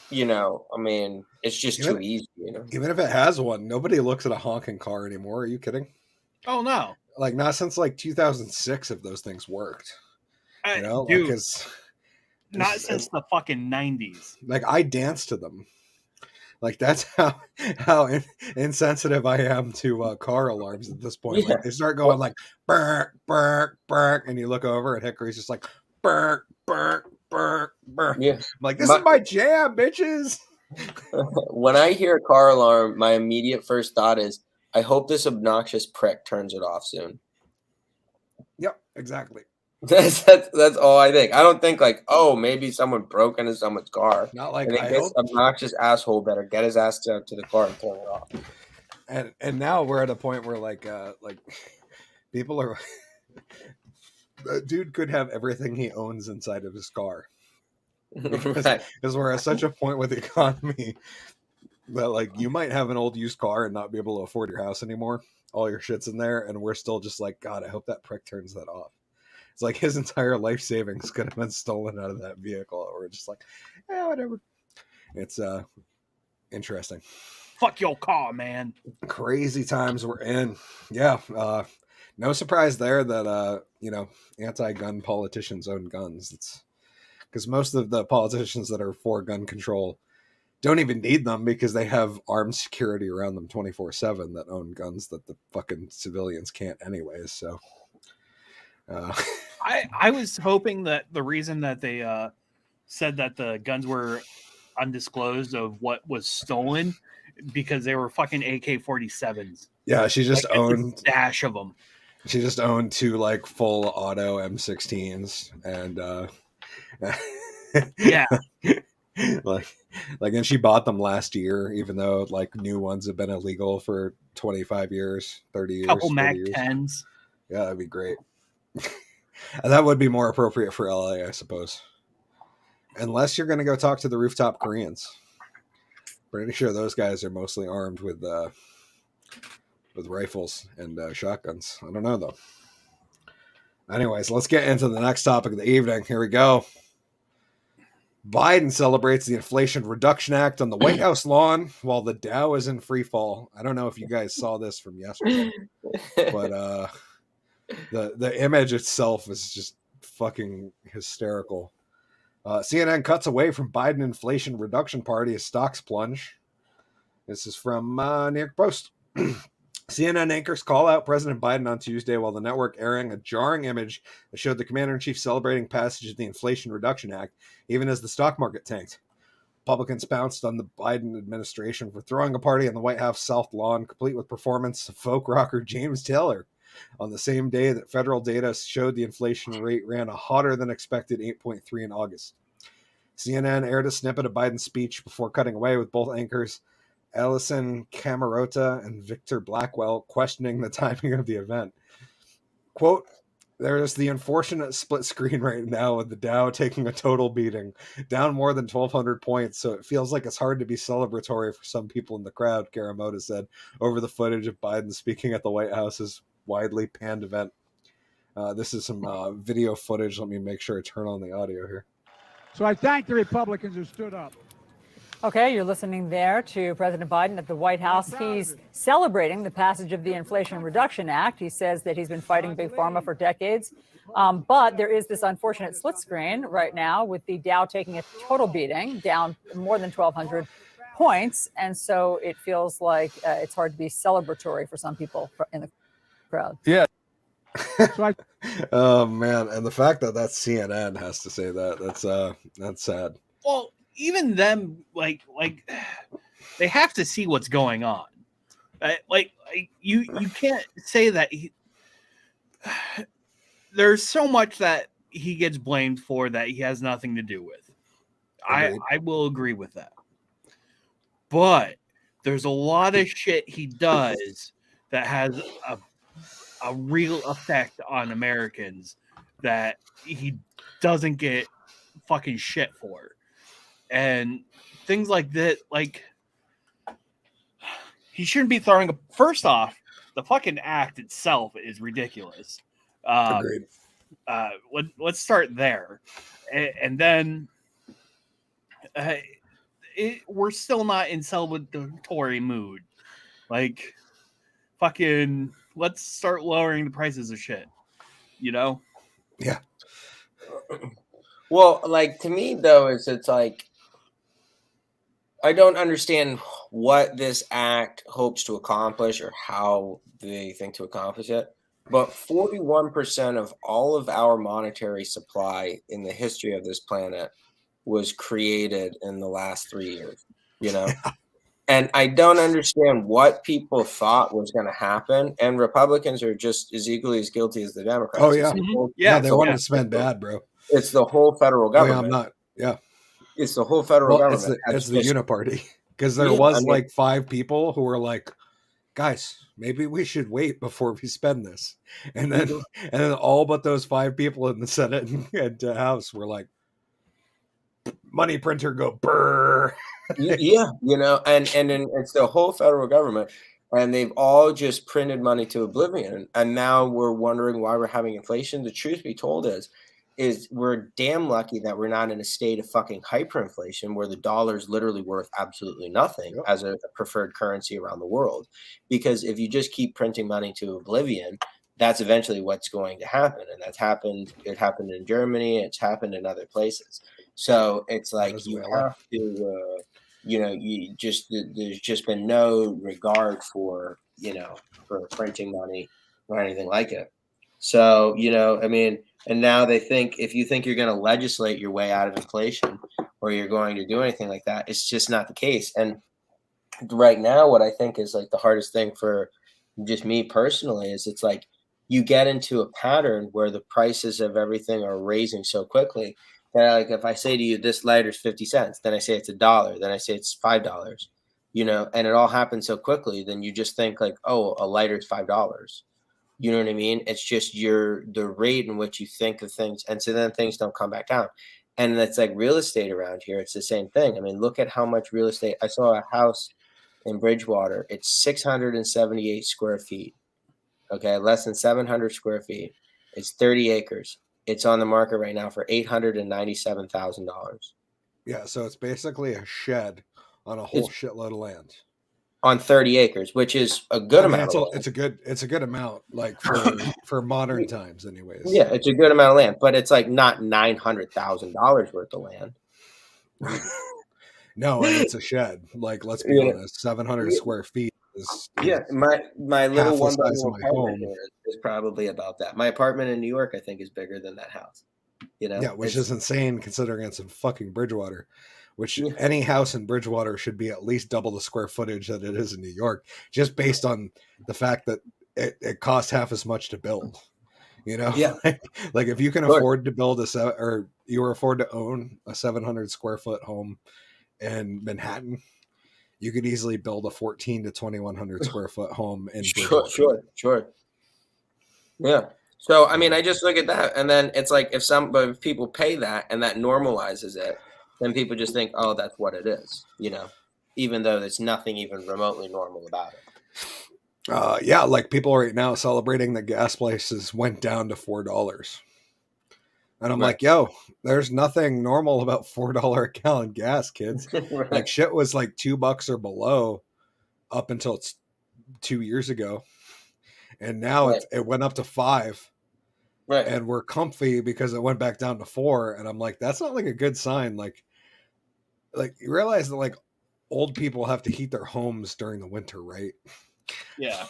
You know, I mean, it's just too easy. You know, even if it has one, nobody looks at a honking car anymore. Are you kidding? Oh no! Like not since like 2006, if those things worked. You know, dude, like not since the fucking 90s. Like I dance to them. Like that's how insensitive I am to car alarms at this point. Like they start going like burr burr burr, and you look over and Hickory's just like burr burr burr burr. Yeah. I'm like, this is my jam, bitches. When I hear a car alarm, my immediate first thought is, I hope this obnoxious prick turns it off soon. Yep, exactly. That's all I think. I don't think like, oh, maybe someone broke into someone's car. Not like I think this obnoxious asshole better get his ass out to the car and turn it off. And now we're at a point where like people are. The dude could have everything he owns inside of his car. Because we're at such a point with the economy that like you might have an old used car and not be able to afford your house anymore. All your shit's in there, and we're still just like, God, I hope that prick turns that off. It's like his entire life savings could have been stolen out of that vehicle. We're just like, whatever. It's interesting. Fuck your car, man. Crazy times we're in. Yeah. No surprise there that anti-gun politicians own guns. It's because most of the politicians that are for gun control don't even need them because they have armed security around them 24/7 that own guns that the fucking civilians can't anyways. So I was hoping that the reason that they said that the guns were undisclosed of what was stolen because they were fucking AK-47s. Yeah, she just owned a stash of them. She just owned 2 like full auto M16s and yeah. like and she bought them last year even though like new ones have been illegal for 25 years, 30 years. Couple Mag 10s. Yeah, that'd be great. And that would be more appropriate for LA, I suppose. Unless you're going to go talk to the rooftop Koreans. Pretty sure those guys are mostly armed with rifles and shotguns. I don't know, though. Anyways, let's get into the next topic of the evening. Here we go. Biden celebrates the Inflation Reduction Act on the White House lawn while the Dow is in free fall. I don't know if you guys saw this from yesterday, but the image itself is just fucking hysterical. CNN cuts away from Biden Inflation Reduction Party as stocks plunge. This is from New York Post. CNN anchors call out President Biden on Tuesday while the network airing a jarring image that showed the commander-in-chief celebrating passage of the Inflation Reduction Act, even as the stock market tanked. Republicans pounced on the Biden administration for throwing a party on the White House South Lawn, complete with performance of folk rocker James Taylor. On the same day that federal data showed the inflation rate ran a hotter than expected 8.3 in August. CNN aired a snippet of Biden's speech before cutting away with both anchors Alison Camerota and Victor Blackwell questioning the timing of the event. Quote, there's the unfortunate split screen right now with the Dow taking a total beating, down more than 1,200 points, so it feels like it's hard to be celebratory for some people in the crowd, Camerota said over the footage of Biden speaking at the White House's widely panned event. This is some video footage. Let me make sure I turn on the audio here. So I thank the Republicans who stood up. Okay, you're listening there to President Biden at the White House. He's celebrating the passage of the Inflation Reduction Act. He says that he's been fighting Big Pharma for decades. But there is this unfortunate split screen right now with the Dow taking a total beating, down more than 1,200 points. And so it feels like it's hard to be celebratory for some people in the crowd. Yeah. Oh, man. And the fact that that's CNN has to say that's sad. Well, even them, like they have to see what's going on. Like you can't say that there's so much that he gets blamed for that he has nothing to do with. I will agree with that. But there's a lot of shit he does that has a real effect on Americans that he doesn't get fucking shit for. And things like that, like, he shouldn't be throwing a. First off, the fucking act itself is ridiculous. Agreed. Let's start there. And then we're still not in celebratory mood. Like, fucking, let's start lowering the prices of shit. You know? Yeah. Well, like, to me though, it's like, I don't understand what this act hopes to accomplish or how they think to accomplish it. But 41% of all of our monetary supply in the history of this planet was created in the last 3 years, you know? And I don't understand what people thought was going to happen. And Republicans are just as equally as guilty as the Democrats. Oh, yeah. Yeah, they wanted to spend bad, bro. It's the whole federal government. Oh, yeah, I'm not. Yeah. It's the whole federal government. It's the uniparty. Because there was like 5 people who were like, guys, maybe we should wait before we spend this. And then all but those 5 people in the Senate and House were like, money printer go brrr. Yeah, you know, and then it's the whole federal government, and they've all just printed money to oblivion. And now we're wondering why we're having inflation. The truth be told is we're damn lucky that we're not in a state of fucking hyperinflation where the dollar is literally worth absolutely nothing as a preferred currency around the world. Because if you just keep printing money to oblivion, that's eventually what's going to happen. And that's happened. It happened in Germany. It's happened in other places. So it's like you have to, you know, there's just been no regard for, you know, for printing money or anything like it. So, you know, I mean, and now they think if you think you're going to legislate your way out of inflation or you're going to do anything like that, it's just not the case. And right now, what I think is like the hardest thing for just me personally is it's like you get into a pattern where the prices of everything are raising so quickly that, like, if I say to you, this lighter's 50 cents, then I say it's $1, then I say it's $5, you know, and it all happens so quickly, then you just think like, oh, a lighter's $5. You know what I mean? It's just the rate in which you think of things. And so then things don't come back down. And that's like real estate around here. It's the same thing. I mean, look at how much real estate. I saw a house in Bridgewater. It's 678 square feet. Okay. Less than 700 square feet. It's 30 acres. It's on the market right now for $897,000. Yeah. So it's basically a shed on a whole shitload of land. On 30 acres, which is a good amount. It's a good amount, like for modern times, anyways. Yeah, it's a good amount of land, but it's like not $900,000 worth of land. No, and it's a shed. Like, let's be honest, 700 square feet is my little one bedroom apartment is probably about that. My apartment in New York, I think, is bigger than that house. You know, which is insane considering it's in fucking Bridgewater. Which any house in Bridgewater should be at least double the square footage that it is in New York, just based on the fact that it costs half as much to build. You know, like if you can afford to build or you afford to own a 700 square foot home in Manhattan, you could easily build a 14 to 2100 square foot home in Bridgewater. Sure. Yeah. So I mean, I just look at that, and then it's like if people pay that and that normalizes it, then people just think, oh, that's what it is, you know, even though there's nothing even remotely normal about it. Like people right now celebrating that gas prices went down to $4. And I'm like, yo, there's nothing normal about $4 a gallon gas, kids. Like shit was like $2 or below up until 2 years ago. And now it went up to $5. Right. And we're comfy because it went back down to $4. And I'm like, that's not like a good sign. Like you realize that like old people have to heat their homes during the winter, right? Yeah.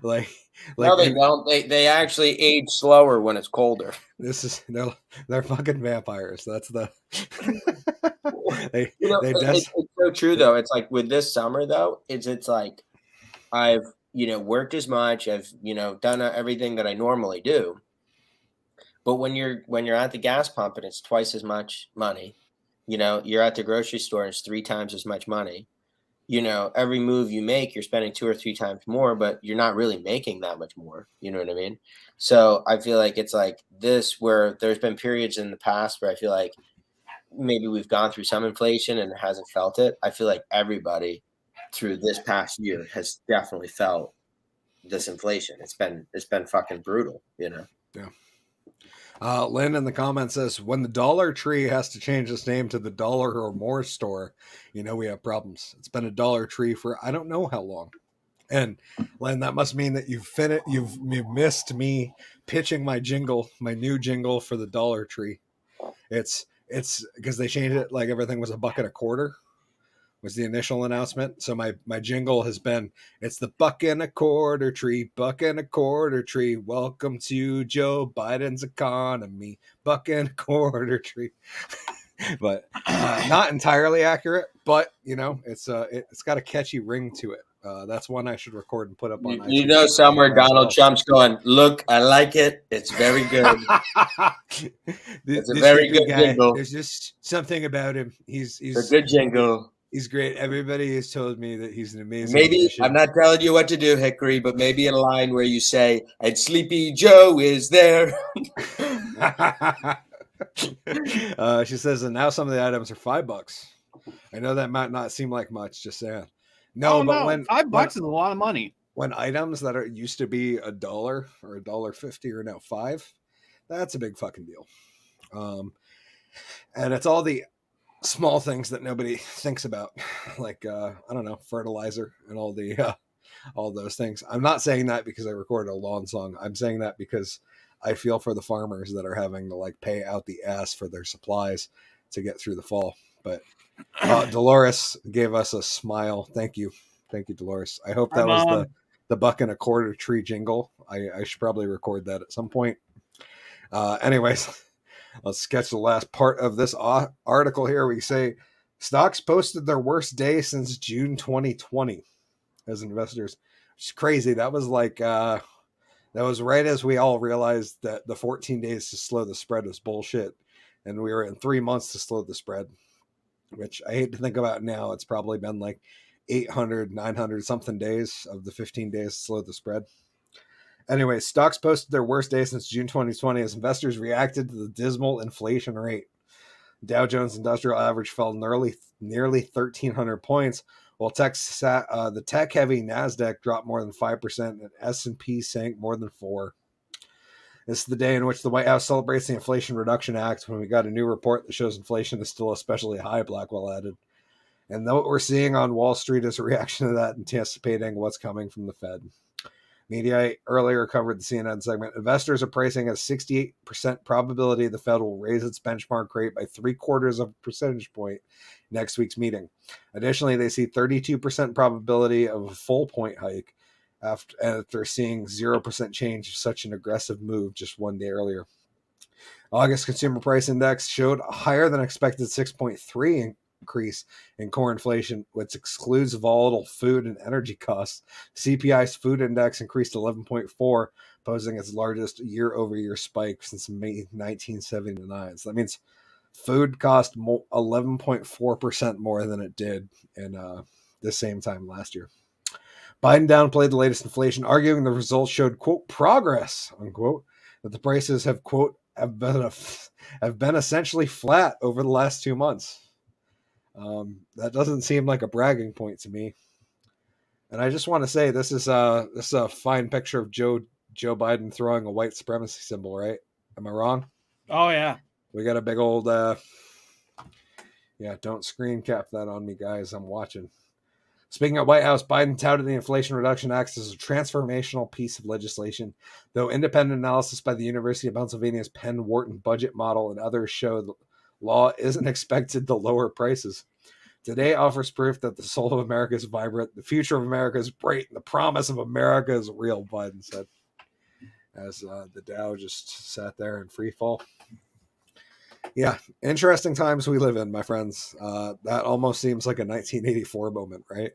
like no, they don't. They actually age slower when it's colder. They're fucking vampires. That's the it's so true though. It's like with this summer though, it's like I've worked as much. I've done everything that I normally do. But when you're at the gas pump and it's twice as much money, you're at the grocery store and it's 3 times as much money, you know, every move you make, you're spending 2 or 3 times more, but you're not really making that much more. You know what I mean? So I feel like it's like this, where there's been periods in the past where I feel like maybe we've gone through some inflation and hasn't felt it. I feel like everybody through this past year has definitely felt this inflation. It's been fucking brutal, you know? Yeah. Lynn in the comments says, when the Dollar Tree has to change its name to the Dollar or More store, you know we have problems. It's been a Dollar Tree for I don't know how long. And Lynn, that must mean that you've missed me pitching my new jingle for the Dollar Tree. It's because they changed it, like everything was $1.25 was the initial announcement. So my jingle has been, it's the $1.25 tree. Welcome to Joe Biden's economy. $1.25 tree. But not entirely accurate, but you know, it's got a catchy ring to it. That's one I should record and put up on You know, somewhere Donald Trump's going, look, I like it. It's very good. It's a very good jingle. There's just something about him. He's a good jingle. He's great. Everybody has told me that he's an amazing Maybe musician. I'm not telling you what to do, Hickory, but maybe a line where you say, and Sleepy Joe is there. She says, and now some of the items are $5. I know that might not seem like much, just saying. No, but when $5 is a lot of money. When items that are used to be $1 or $1.50 are now $5, that's a big fucking deal. And it's all the small things that nobody thinks about, like I don't know, fertilizer and all those things. I'm not saying that because I recorded a lawn song. I'm saying that because I feel for the farmers that are having to like pay out the ass for their supplies to get through the fall. But Dolores gave us a smile. Thank you, Dolores. I hope that was the $1.25 tree jingle. I should probably record that at some point. Anyways. Let's sketch the last part of this article here. We say stocks posted their worst day since June 2020 as investors. It's crazy. That was like that was right as we all realized that the 14 days to slow the spread was bullshit, and we were in 3 months to slow the spread, which I hate to think about now. It's probably been like 800, 900 something days of the 15 days to slow the spread. Anyway, stocks posted their worst day since June 2020 as investors reacted to the dismal inflation rate. Dow Jones Industrial Average fell nearly 1,300 points, while the tech-heavy NASDAQ dropped more than 5% and S&P sank more than 4%. This is the day in which the White House celebrates the Inflation Reduction Act, when we got a new report that shows inflation is still especially high, Blackwell added. And what we're seeing on Wall Street is a reaction to that, anticipating what's coming from the Fed. Media earlier covered the CNN segment. Investors are pricing a 68% probability the Fed will raise its benchmark rate by 0.75 of a percentage point next week's meeting. Additionally, they see 32% probability of a full point hike after seeing 0% change of such an aggressive move just one day earlier. August Consumer Price Index showed a higher than expected 6.3 increase in core inflation, which excludes volatile food and energy costs. CPI's food index increased 11.4, posing its largest year-over-year spike since May 1979. So that means food cost 11.4% more than it did in the same time last year. Biden downplayed the latest inflation, arguing the results showed, quote, progress, unquote, that the prices have, quote, have been essentially flat over the last 2 months. That doesn't seem like a bragging point to me. And I just want to say this is a fine picture of Joe Biden throwing a white supremacy symbol, right? Am I wrong? Oh yeah. We got a big old don't screen cap that on me, guys. I'm watching. Speaking of White House, Biden touted the Inflation Reduction Act as a transformational piece of legislation, though independent analysis by the University of Pennsylvania's Penn Wharton budget model and others show the law isn't expected to lower prices. Today offers proof that the soul of America is vibrant, the future of America is bright, and the promise of America is real, Biden said, as the Dow just sat there in free fall. Yeah, interesting times we live in, my friends. That almost seems like a 1984 moment, right?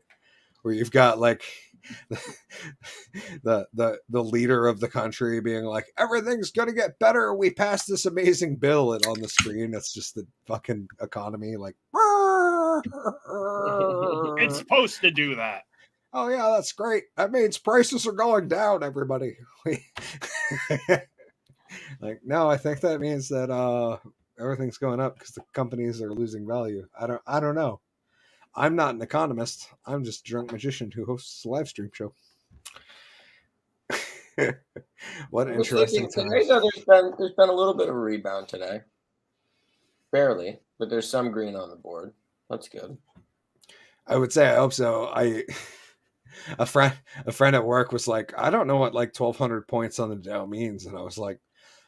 Where you've got like the leader of the country being like, everything's gonna get better. We passed this amazing bill, and on the screen it's just the fucking economy like It's supposed to do that. Oh yeah, that's great. That means prices are going down, everybody. Like, no, I think that means that everything's going up because the companies are losing value. I don't know. I'm not an economist. I'm just a drunk magician who hosts a live stream show. What an interesting time. Today, though, there's been a little bit of a rebound today. Barely, but there's some green on the board. That's good. I would say I hope so. A friend at work was like, I don't know what like 1,200 points on the Dow means, and I was like,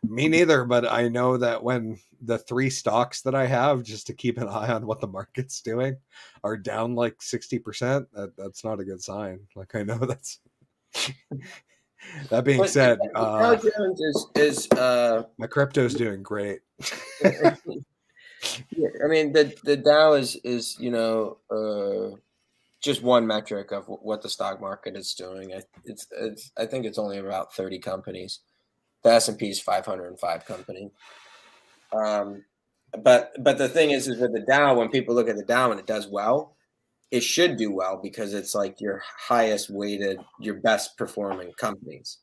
me neither. But I know that when the 3 stocks that I have, just to keep an eye on what the market's doing, are down like 60%, that's not a good sign. Like, I know that's. That being said, Dow Jones is my crypto's doing great. Yeah, I mean the Dow is just one metric of what the stock market is doing. I think it's only about 30 companies. The S&P is 505 companies. But the thing is with the Dow, when people look at the Dow and it does well, it should do well because it's like your highest weighted, your best performing companies.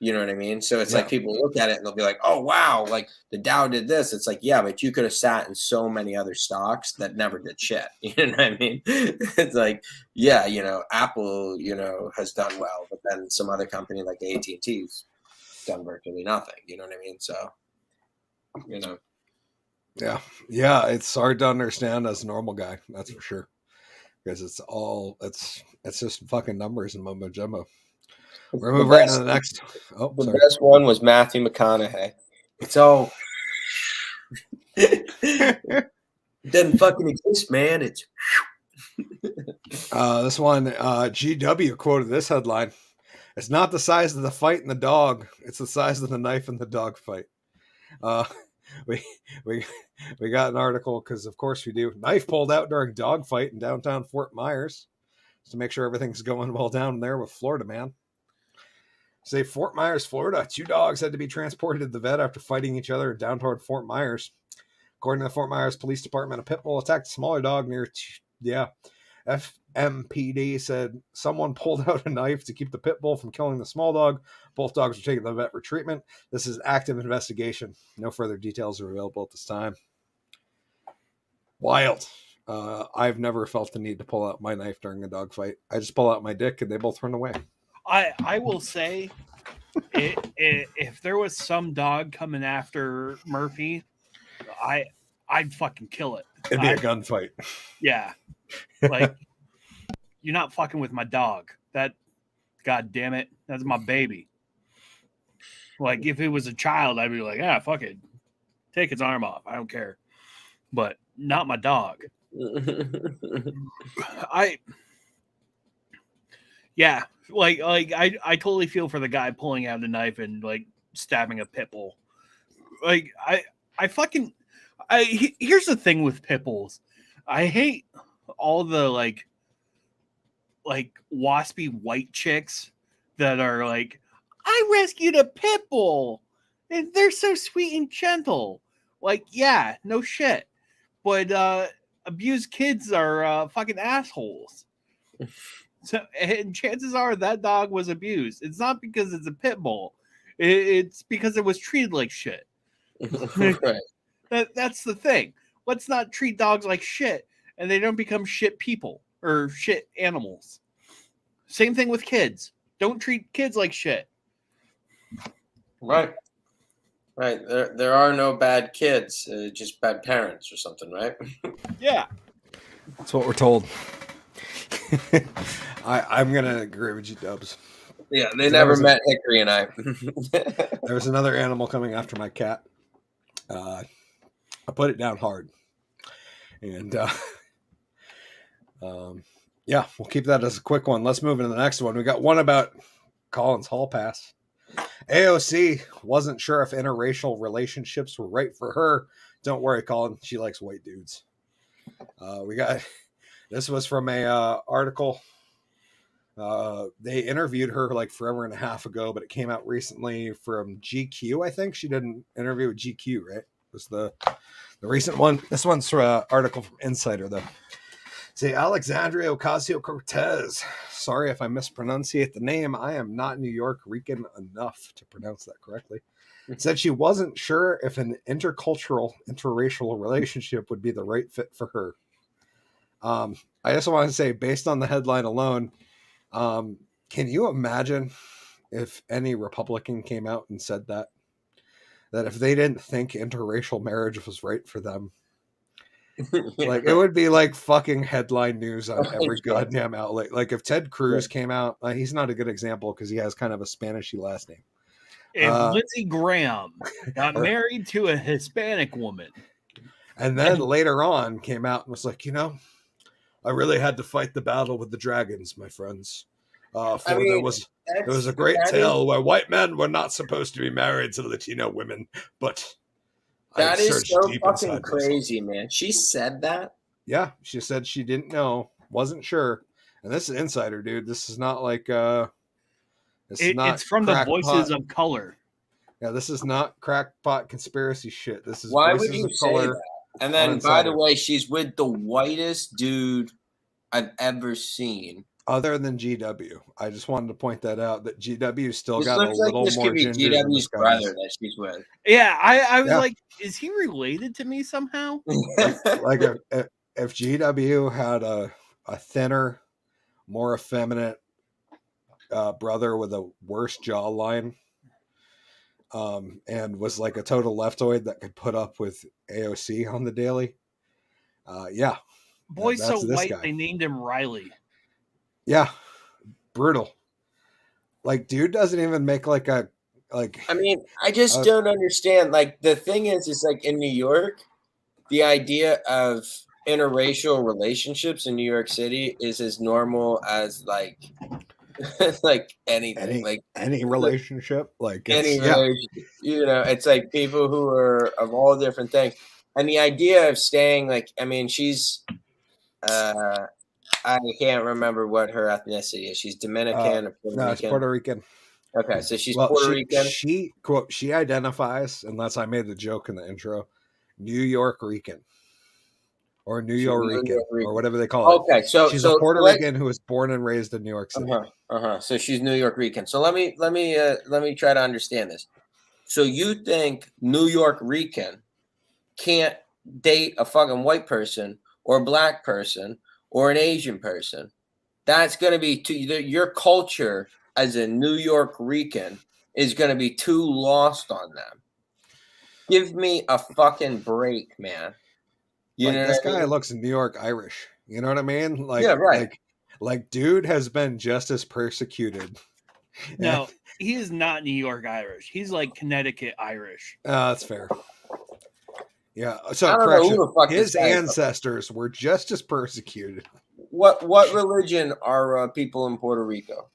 You know what I mean? So it's like people look at it and they'll be like, oh, wow, like the Dow did this. It's like, yeah, but you could have sat in so many other stocks that never did shit. You know what I mean? It's like, yeah, Apple, has done well, but then some other company like AT&T's done virtually nothing. You know what I mean? So, Yeah, it's hard to understand as a normal guy. That's for sure. Because it's just fucking numbers and mumbo jumbo. We're moving right into the next. Oh, the best one was Matthew McConaughey. It's all it doesn't fucking exist, man. It's this one. GW quoted this headline: "It's not the size of the fight in the dog; it's the size of the knife in the dog fight." We got an article because of course we do. Knife pulled out during dog fight in downtown Fort Myers, just to make sure everything's going well down there with Florida man. Say Fort Myers, Florida. 2 dogs had to be transported to the vet after fighting each other down toward Fort Myers. According to the Fort Myers Police Department, a pit bull attacked a smaller dog near. FMPD said someone pulled out a knife to keep the pit bull from killing the small dog. Both dogs were taken to the vet for treatment. This is active investigation. No further details are available at this time. Wild. I've never felt the need to pull out my knife during a dog fight. I just pull out my dick and they both run away. I will say, if there was some dog coming after Murphy, I'd fucking kill it. It'd be a gunfight. Yeah, like you're not fucking with my dog. That, god damn it, that's my baby. Like if it was a child, I'd be like, fuck it, take its arm off. I don't care, but not my dog. Yeah, like I totally feel for the guy pulling out a knife and like stabbing a pit bull. Like here's the thing with pit bulls. I hate all the like waspy white chicks that are like, I rescued a pit bull and they're so sweet and gentle. Like, yeah, no shit. But abused kids are fucking assholes. So, and chances are that dog was abused. It's not because it's a pit bull. It's because it was treated like shit. right. That's the thing. Let's not treat dogs like shit, and they don't become shit people or shit animals. Same thing with kids. Don't treat kids like shit. Right. There are no bad kids, just bad parents or something, right? Yeah. That's what we're told. I'm going to agree with you, Dubs. Yeah, they never met Hickory and I. There was another animal coming after my cat. I put it down hard. And yeah, we'll keep that as a quick one. Let's move into the next one. We got one about Collen's hall pass. AOC wasn't sure if interracial relationships were right for her. Don't worry, Collen. She likes white dudes. We got... This was from a article. They interviewed her like forever and a half ago, but it came out recently from GQ. I think she did an interview with GQ, right? It was the recent one. This one's from an article from Insider, though. Say Alexandria Ocasio-Cortez. Sorry if I mispronunciate the name. I am not New York Rican enough to pronounce that correctly. Said she wasn't sure if an interracial relationship would be the right fit for her. I just want to say, based on the headline alone, can you imagine if any Republican came out and said that if they didn't think interracial marriage was right for them, like it would be like fucking headline news on every goddamn outlet. Like if Ted Cruz came out, he's not a good example because he has kind of a Spanishy last name. If Lindsey Graham got married to a Hispanic woman, and then later on came out and was like, I really had to fight the battle with the dragons, my friends. There was a great tale where white men were not supposed to be married to Latino women, but that is so fucking crazy, man. She said that? Yeah, she said she didn't know, wasn't sure. And this is insider, dude. This is not like it's from the Voices of Color. Yeah, this is not crackpot conspiracy shit. This is why Voices would you of say Color. That? And then, by the way, she's with the whitest dude I've ever seen. Other than GW. I just wanted to point that out, that GW still this got a little this more could be ginger GW's brother that she's with. Yeah, I was like, is he related to me somehow? Like if GW had a thinner, more effeminate brother with a worse jawline, and was like a total leftoid that could put up with AOC on the daily. Yeah. Boy's so white, they named him Riley. Yeah. Brutal. Like, dude doesn't even make like a, like. I mean, I just don't understand. Like, the thing is like in New York, the idea of interracial relationships in New York City is as normal as like like anything, any relationship, like any relationship. It's like people who are of all different things, and the idea of staying, like, I mean, she's I can't remember what her ethnicity is. She's Dominican or Puerto Rican. No, it's Puerto Rican. Okay, so she's Puerto Rican. She identifies, unless I made the joke in the intro, New York Rican. Or New York Rican, or whatever they call it. Okay, so she's a Puerto Rican who was born and raised in New York City. So she's New York Rican. So let me try to understand this. So you think New York Rican can't date a fucking white person or a black person or an Asian person? That's going to be your culture as a New York Rican is going to be too lost on them. Give me a fucking break, man. This guy looks New York Irish. You know what I mean? Like, yeah, right. Like dude has been just as persecuted. No, he is not New York Irish. He's like Connecticut Irish. That's fair. Yeah. So correction, his ancestors were just as persecuted. What religion are people in Puerto Rico?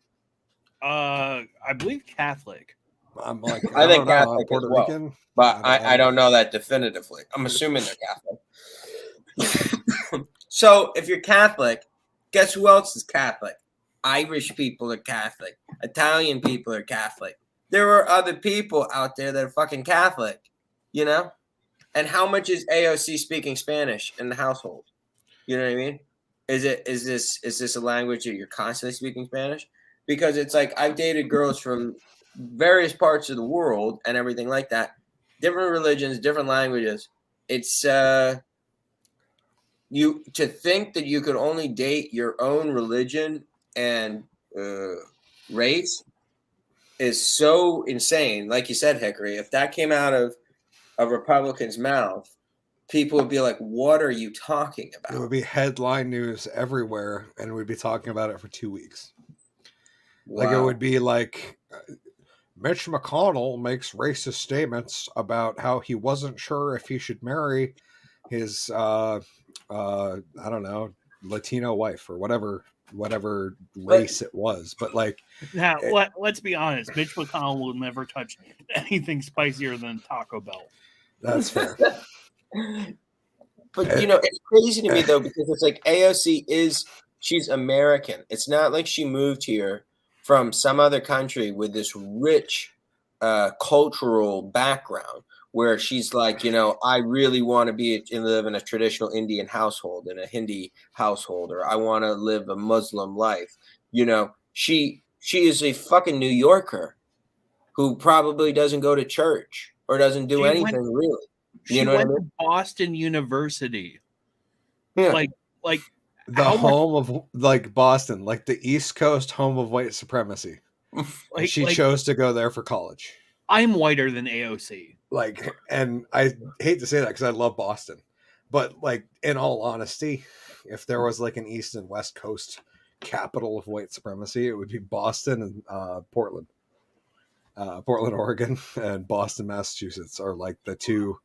I believe Catholic. I'm like, I think Catholic Puerto well, Rican, but I don't know that definitively. I'm assuming they're Catholic. So if you're Catholic, guess who else is Catholic? Irish people are Catholic. Italian people are Catholic. There are other people out there that are fucking Catholic, And how much is AOC speaking Spanish in the household? You know what I mean? Is this a language that you're constantly speaking Spanish? Because it's like I've dated girls from various parts of the world and everything like that. Different religions, different languages. It's you to think that you could only date your own religion and race is so insane. Like you said, Hickory, if that came out of a Republican's mouth, people would be like, what are you talking about? It would be headline news everywhere, and we'd be talking about it for 2 weeks. Wow. Like, it would be like, Mitch McConnell makes racist statements about how he wasn't sure if he should marry his, I don't know, Latino wife or whatever race it was. But like, now let's be honest, Mitch McConnell will never touch anything spicier than Taco Bell. That's fair. But it's crazy to me though, because it's like AOC she's American. It's not like she moved here from some other country with this rich cultural background where she's like, I really want to live in a traditional Indian household, in a Hindi household, or I want to live a Muslim life. She is a fucking New Yorker who probably doesn't go to church or doesn't do anything really. She went to Boston University. Yeah. Like the home of like Boston, like the East Coast home of white supremacy. She chose to go there for college. I'm whiter than AOC. And I hate to say that because I love Boston, but in all honesty, if there was an East and West Coast capital of white supremacy, it would be Boston and Portland. Portland, Oregon, and Boston, Massachusetts are the two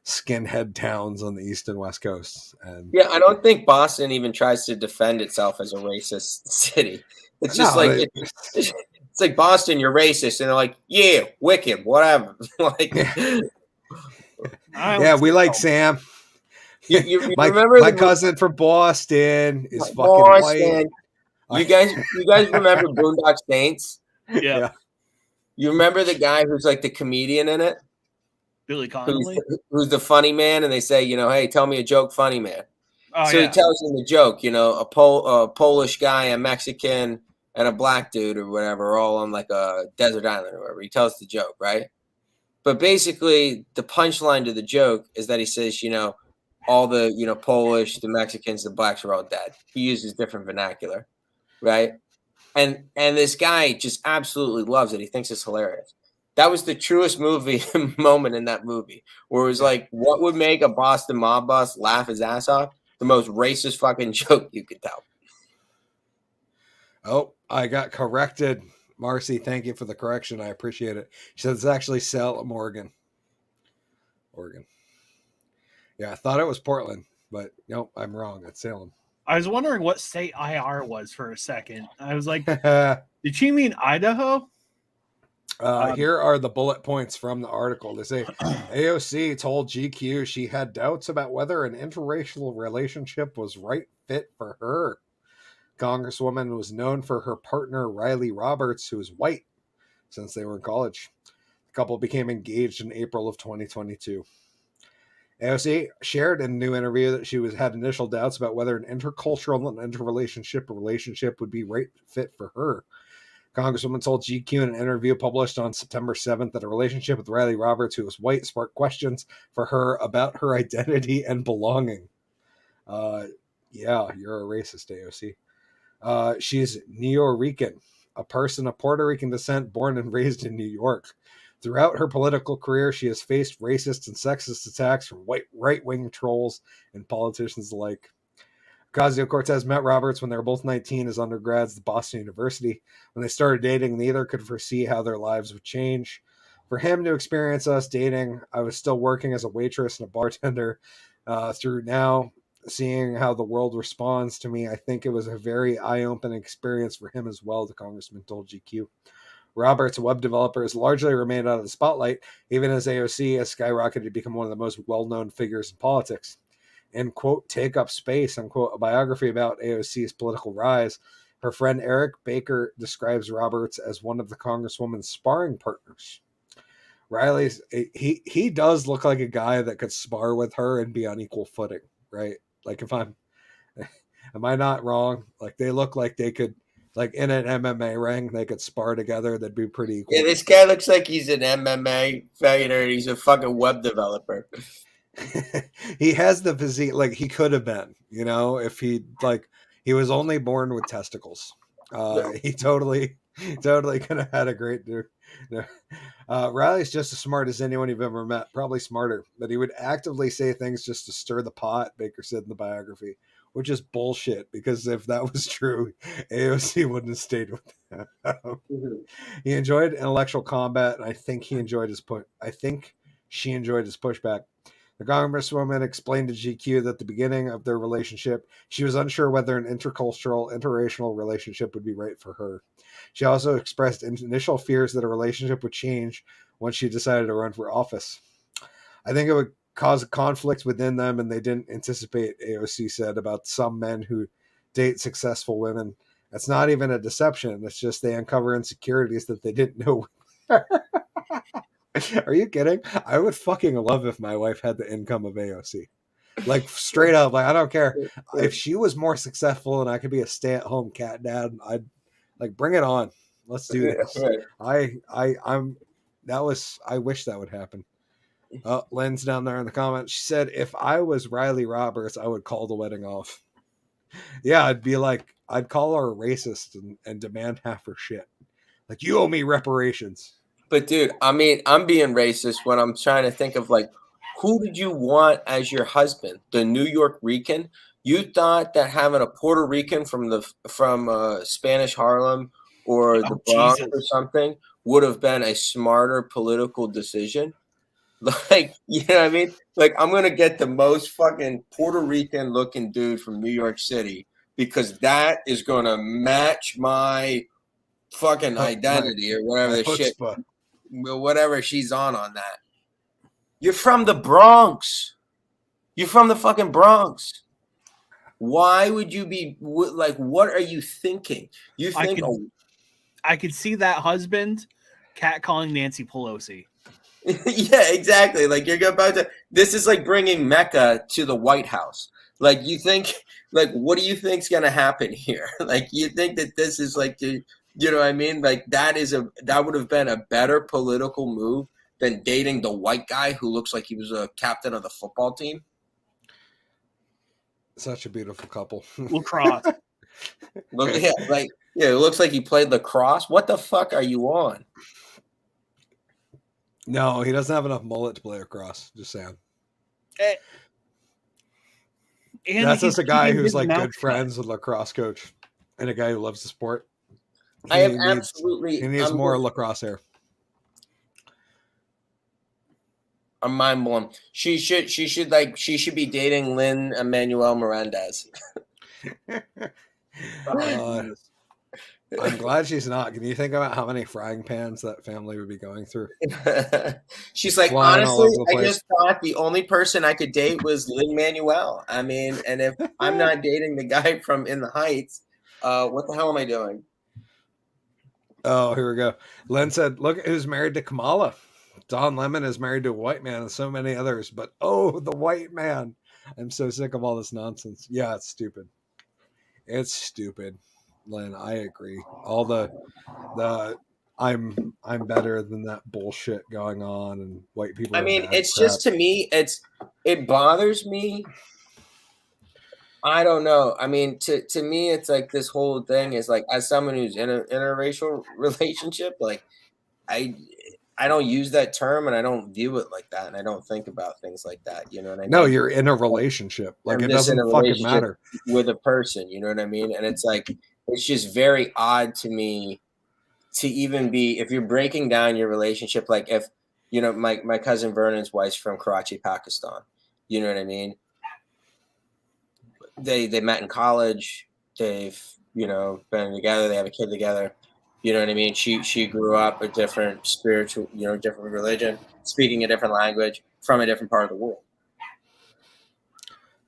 skinhead towns on the East and West Coast. And yeah, I don't think Boston even tries to defend itself as a racist city. It's just it's like Boston, you're racist, and they're like, yeah, wicked, whatever. Yeah, we like Sam. You my remember my cousin from Boston is fucking white. You guys remember Boondock Saints? Yeah. You remember the guy who's the comedian in it? Billy Connolly? Who's the funny man, and they say, hey, tell me a joke, funny man. Oh, so he tells him the joke, a Polish guy, a Mexican, and a black dude or whatever, all on a desert island or whatever. He tells the joke, right? But basically, the punchline to the joke is that he says, all the, Polish, the Mexicans, the blacks are all dead. He uses different vernacular, right? And this guy just absolutely loves it. He thinks it's hilarious. That was the truest moment in that movie, where it was what would make a Boston mob boss laugh his ass off? The most racist fucking joke you could tell. Oh, I got corrected. Marcy, thank you for the correction. I appreciate it. She said it's actually Salem, Oregon. Yeah, I thought it was Portland, but nope, I'm wrong. It's Salem. I was wondering what state IR was for a second. I was like, did she mean Idaho? Here are the bullet points from the article. They say AOC told GQ she had doubts about whether an interracial relationship was right fit for her. Congresswoman was known for her partner, Riley Roberts, who is white, since they were in college. The couple became engaged in April of 2022. AOC shared in a new interview that she had initial doubts about whether an intercultural and relationship would be right fit for her. Congresswoman told GQ in an interview published on September 7th that a relationship with Riley Roberts, who was white, sparked questions for her about her identity and belonging. Yeah, you're a racist, AOC. She's Nuyorican, a person of Puerto Rican descent born and raised in New York. Throughout her political career, she has faced racist and sexist attacks from white right-wing trolls and politicians alike. Ocasio-Cortez met Roberts when they were both 19 as undergrads at Boston University. When they started dating, neither could foresee how their lives would change. For him to experience us dating, I was still working as a waitress and a bartender. Through now, seeing how the world responds to me, I think it was a very eye-opening experience for him as well, the congressman told GQ. Roberts, a web developer, has largely remained out of the spotlight, even as AOC has skyrocketed to become one of the most well-known figures in politics. In, quote, Take Up Space, unquote, a biography about AOC's political rise, her friend Eric Baker describes Roberts as one of the congresswoman's sparring partners. Riley's, he does look like a guy that could spar with her and be on equal footing, right? Am I not wrong? They look like they could, in an MMA ring, they could spar together. That'd be pretty equal. Yeah, this guy looks like he's an MMA fighter. He's a fucking web developer. He has the physique he could have been, if he was only born with testicles. He totally could have had a great dude. Riley's just as smart as anyone you've ever met, probably smarter, but he would actively say things just to stir the pot, Baker said in the biography, which is bullshit, because if that was true, AOC wouldn't have stayed with him. He enjoyed intellectual combat, and I think she enjoyed his pushback. The congresswoman explained to GQ that at the beginning of their relationship, she was unsure whether an interracial relationship would be right for her. She also expressed initial fears that a relationship would change once she decided to run for office. I think it would cause a conflict within them, and they didn't anticipate, AOC said, about some men who date successful women. It's not even a deception. It's just they uncover insecurities that they didn't know. Are you kidding? I would fucking love if my wife had the income of AOC. Like straight up, like I don't care if she was more successful and I could be a stay-at-home cat dad. I'd like bring it on. Let's do this. Right. I wish that would happen. Oh, Lynn's down there in the comments. She said, if I was Riley Roberts, I would call the wedding off. Yeah, I'd call her a racist and demand half her shit. Like, you owe me reparations. But dude, I mean, I'm being racist when I'm trying to think of like, who did you want as your husband? The New York Rican? You thought that having a Puerto Rican from Spanish Harlem or the Bronx or something would have been a smarter political decision? Like, you know what I mean? Like, I'm gonna get the most fucking Puerto Rican looking dude from New York City because that is gonna match my fucking identity or whatever the shit, whatever she's on that. You're from the Bronx. You're from the fucking Bronx. Why would you be like? What are you thinking? You think I could see that husband catcalling Nancy Pelosi. Yeah, exactly. Like you're about to. This is like bringing Mecca to the White House. Like you think, like what do you think's gonna happen here? Like you think that this is like, you know what I mean? Like that would have been a better political move than dating the white guy who looks like he was a captain of the football team. Such a beautiful couple. Lacrosse. It looks like he played lacrosse. What the fuck are you on? No, he doesn't have enough mullet to play lacrosse. Just saying. And that's just a guy who's like good friends with lacrosse coach and a guy who loves the sport. He needs more lacrosse hair. I'm mind blown. She should be dating Lin-Manuel Mirandez. I'm glad she's not. Can you think about how many frying pans that family would be going through? She's like, honestly, I just thought the only person I could date was Lin-Manuel. I mean, and if I'm not dating the guy from In the Heights, what the hell am I doing? Oh, here we go. Len said, look who's married to Kamala. Don Lemon is married to a white man and so many others, but the white man. I'm so sick of all this nonsense. Yeah, it's stupid. It's stupid. Len, I agree. All the I'm better than that bullshit going on and white people. I mean, it's crap. Just to me, it bothers me. I don't know. I mean, to me, it's like this whole thing is like, as someone who's in an interracial relationship, like I don't use that term and I don't view it like that and I don't think about things like that. You know what I mean? No, you're in a relationship. Like it doesn't fucking matter with a person. You know what I mean? And it's like it's just very odd to me to even be if you're breaking down your relationship. Like if you know my cousin Vernon's wife's from Karachi, Pakistan. You know what I mean? They met in college. They've been together. They have a kid together. You know what I mean? She grew up a different spiritual, different religion, speaking a different language from a different part of the world.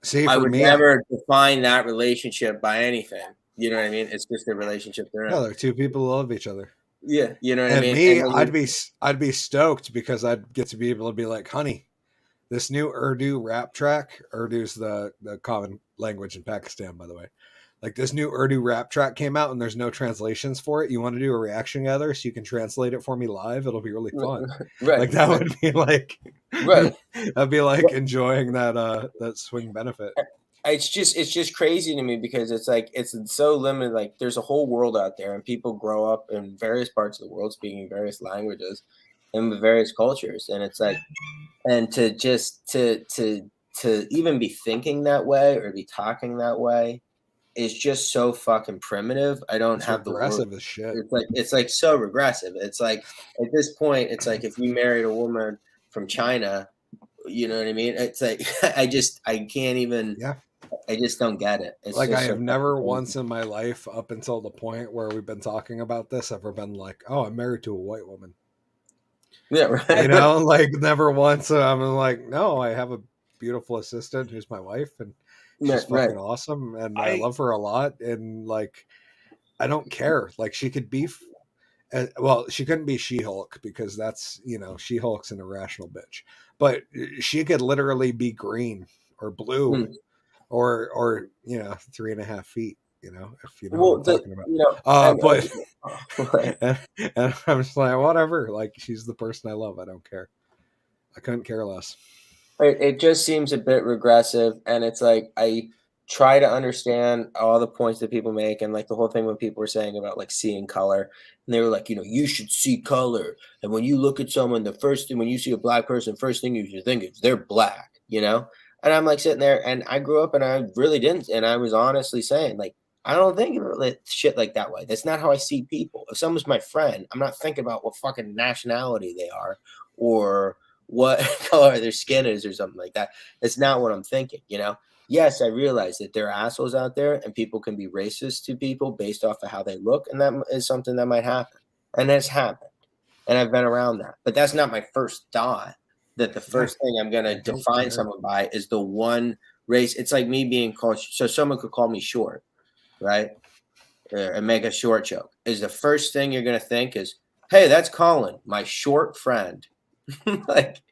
See, I would never define that relationship by anything. You know what I mean? It's just a relationship they're in. No, they're two people who love each other. Yeah, you know what I mean? And me, I'd be stoked because I'd get to be able to be like, honey, this new Urdu rap track. Urdu's the common language in Pakistan, by the way. Like this new Urdu rap track came out and there's no translations for it. You want to do a reaction together so you can translate it for me live? It'll be really fun. Right. Like that would be like, right. That'd be like enjoying that swing benefit. It's just crazy to me because it's like, it's so limited. Like there's a whole world out there and people grow up in various parts of the world speaking various languages and with various cultures. And it's like, and to even be thinking that way or be talking that way, it's just so fucking primitive. I don't have the word. Regressive as shit. It's like so regressive. It's like at this point, it's like if you married a woman from China, you know what I mean? It's like I can't even. Yeah. I just don't get it. It's like I have never once in my life, up until the point where we've been talking about this, ever been like, "Oh, I'm married to a white woman." Yeah, right. Like never once. I'm like, no, I have a beautiful assistant who's my wife, and she's fucking awesome, and I love her a lot, and like I don't care. Like she could be well, she couldn't be She-Hulk because that's, She-Hulk's an irrational bitch. But she could literally be green or blue or 3.5 feet, if you know what I'm talking about. But and I'm just like, whatever. Like, she's the person I love. I don't care. I couldn't care less. It just seems a bit regressive, and it's like I try to understand all the points that people make, and like the whole thing when people were saying about like seeing color, and they were like, you should see color, and when you look at someone, the first thing when you see a black person, first thing you should think is they're black, And I'm like sitting there, and I grew up, and I really didn't, and I was honestly saying like, I don't think of shit like that way. That's not how I see people. If someone's my friend, I'm not thinking about what fucking nationality they are or what color their skin is or something like that. That's not what I'm thinking, Yes, I realize that there are assholes out there and people can be racist to people based off of how they look, and that is something that might happen. And that's happened. And I've been around that. But that's not my first thought, that the first thing I'm going to define someone by is the one race. It's like me being called, so someone could call me short, right? And make a short joke. Is the first thing you're going to think is, hey, that's Collen, my short friend. Like,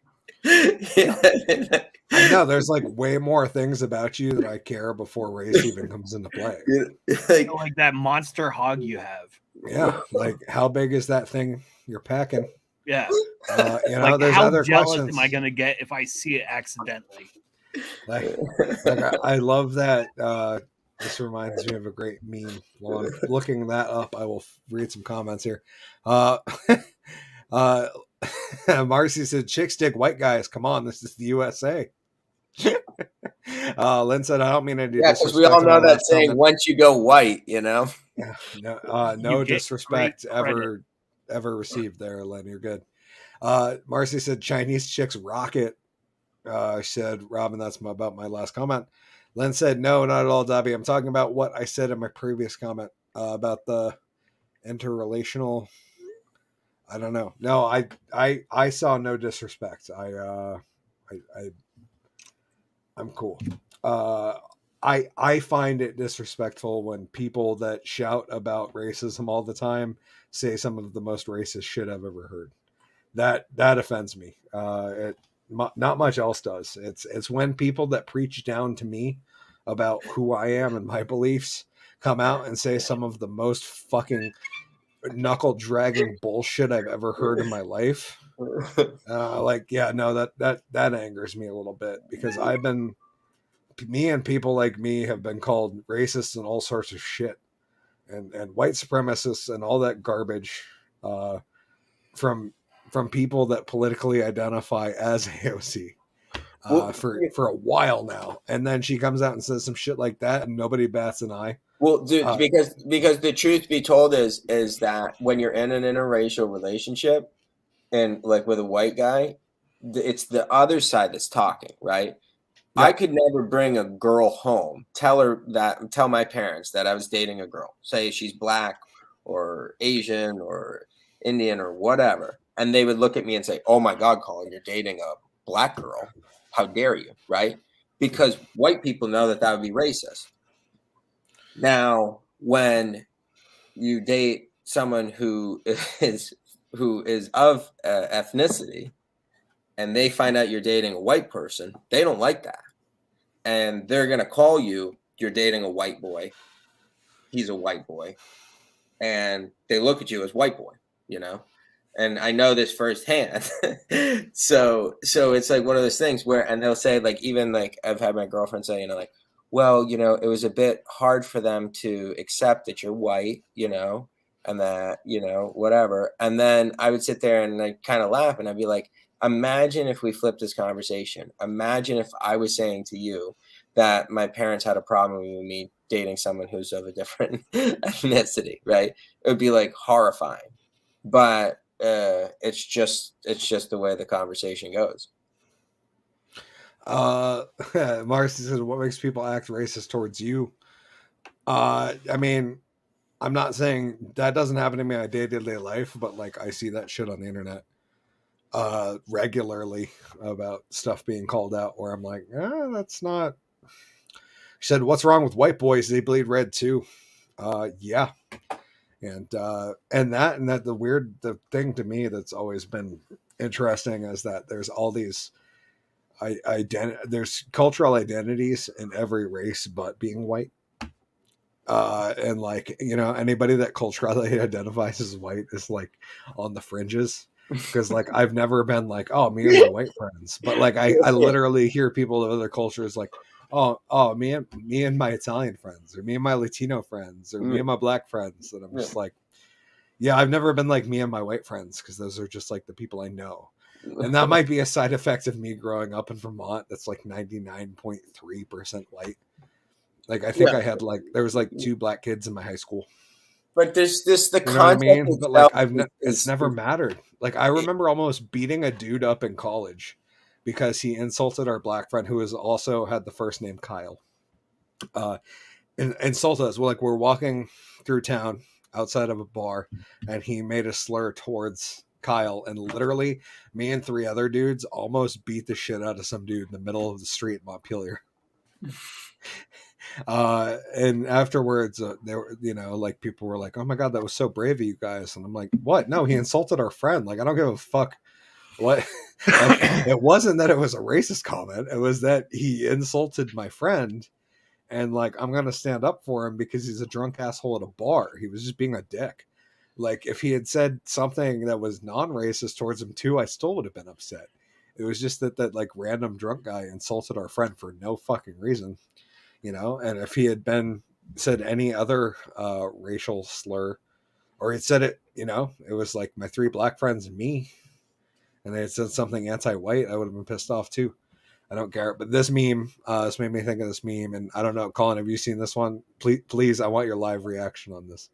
I know there's like way more things about you that I care before race even comes into play. Like that monster hog you have. Yeah, like how big is that thing you're packing? Yeah, like there's how other jealous questions. am I gonna get if I see it accidentally? Like I love that. This reminds me of a great meme. While I'm looking that up, I will read some comments here. Marcy said, "Chicks dig white guys. Come on, this is the USA." Lynn said, "I don't mean any disrespect." Because we all know that saying, comment. Once you go white, Yeah, no disrespect ever received there, Lynn. You're good. Marcy said, "Chinese chicks rock it." Said, "Robin, that's about my last comment." Lynn said, "No, not at all, Dobby. I'm talking about what I said in my previous comment about the interrelational. I don't know. No, I saw no disrespect. I'm cool. I find it disrespectful when people that shout about racism all the time say some of the most racist shit I've ever heard. That offends me. Not much else does. It's when people that preach down to me about who I am and my beliefs come out and say some of the most fucking knuckle dragging bullshit I've ever heard in my life. That angers me a little bit because me and people like me have been called racist and all sorts of shit and white supremacists and all that garbage from people that politically identify as AOC for a while now. And then she comes out and says some shit like that and nobody bats an eye. Well, dude, because the truth be told is that when you're in an interracial relationship and like with a white guy, it's the other side that's talking, right? Yeah. I could never bring a girl home, tell my parents that I was dating a girl, say she's black or Asian or Indian or whatever. And they would look at me and say, "Oh my God, Collen, you're dating a black girl. How dare you?" Right? Because white people know that would be racist. Now, when you date someone who is of ethnicity and they find out you're dating a white person, they don't like that. And they're going to call you're dating a white boy. He's a white boy. And they look at you as white boy, And I know this firsthand. So it's like one of those things where, and they'll say like, even like I've had my girlfriend say, like, well, it was a bit hard for them to accept that you're white, and that, whatever. And then I would sit there and I kind of laugh and I'd be like, imagine if we flipped this conversation. Imagine if I was saying to you that my parents had a problem with me dating someone who's of a different ethnicity, right? It would be like horrifying. But it's just the way the conversation goes. Marcy says, "What makes people act racist towards you?" I mean, I'm not saying that doesn't happen to me in my day-to-day life, but like I see that shit on the internet regularly about stuff being called out where I'm like, that's not. She said, "What's wrong with white boys? They bleed red too." Yeah. And that the thing to me that's always been interesting is that there's all these there's cultural identities in every race but being white. And like, you know, anybody that culturally identifies as white is like on the fringes. Because like I've never been like, oh, me and my white friends, but like I literally hear people of other cultures like, oh, me and my Italian friends, or me and my Latino friends, or me and my black friends, and I'm just like, yeah, I've never been like me and my white friends, because those are just like the people I know, and that might be a side effect of me growing up in Vermont. That's like 99.3% white. Like I think I had like there was like 2 black kids in my high school. But there's this the You know what I concept mean? But like itself it's never mattered. Like I remember almost beating a dude up in college because he insulted our black friend who was also had the first name Kyle. And insulted us. Well, like we're walking through town outside of a bar, and he made a slur towards Kyle, and literally me and 3 other dudes almost beat the shit out of some dude in the middle of the street in Montpelier. And afterwards they were, you know, like people were like, oh my god, that was so brave of you guys, and I'm like, what? No, he insulted our friend. Like I don't give a fuck what. Like, it wasn't that it was a racist comment, it was that he insulted my friend, and like I'm gonna stand up for him because he's a drunk asshole at a bar. He was just being a dick. Like if he had said something that was non-racist towards him too, I still would have been upset. It was just that like random drunk guy insulted our friend for no fucking reason. You know, and if he had said any other racial slur, or he'd said it, you know, it was like my 3 black friends and me, and they had said something anti-white, I would have been pissed off too. I don't care. But this meme, this made me think of this meme, and I don't know, Colin, have you seen this one? Please, I want your live reaction on this.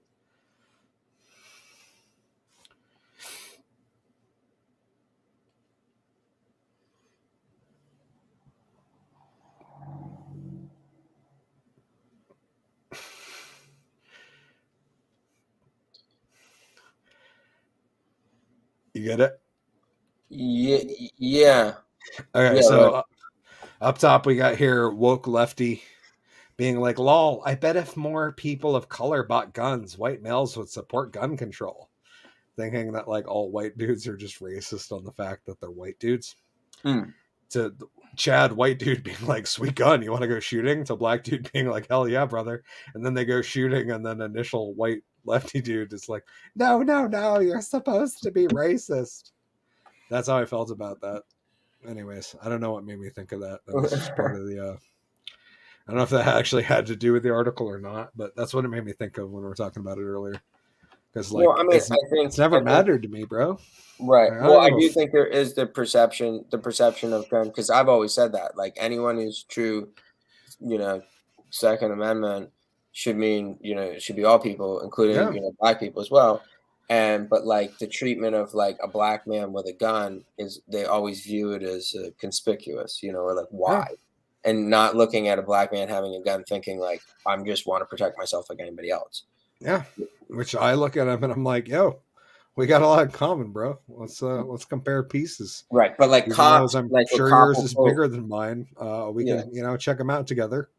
You get it? Yeah. Okay, Yeah, so right. up top we got here woke lefty being like, lol, I bet if more people of color bought guns, white males would support gun control. Thinking that like all white dudes are just racist on the fact that they're white dudes. To Chad, white dude being like, sweet gun, you want to go shooting? To black dude being like, hell yeah, brother. And then they go shooting, and then initial white lefty dude is like, no, you're supposed to be racist. That's how I felt about that. Anyways, I don't know what made me think of that. That was just part of the I don't know if that actually had to do with the article or not, but that's what it made me think of when we were talking about it earlier. Because like, well, I mean, it's never mattered to me, bro. Right. Like, Well, I do think there is the perception of gun, because I've always said that, like, anyone who's true, you know, Second Amendment should mean, you know, it should be all people, including, you know, black people as well. But like the treatment of like a black man with a gun is, they always view it as conspicuous, you know, or like why, and not looking at a black man having a gun thinking like, I'm just want to protect myself like anybody else. Yeah. Which I look at him and I'm like, yo, we got a lot in common, bro. Let's compare pieces. Right. But like cops, I'm like sure yours is bigger than mine. We can, you know, check them out together.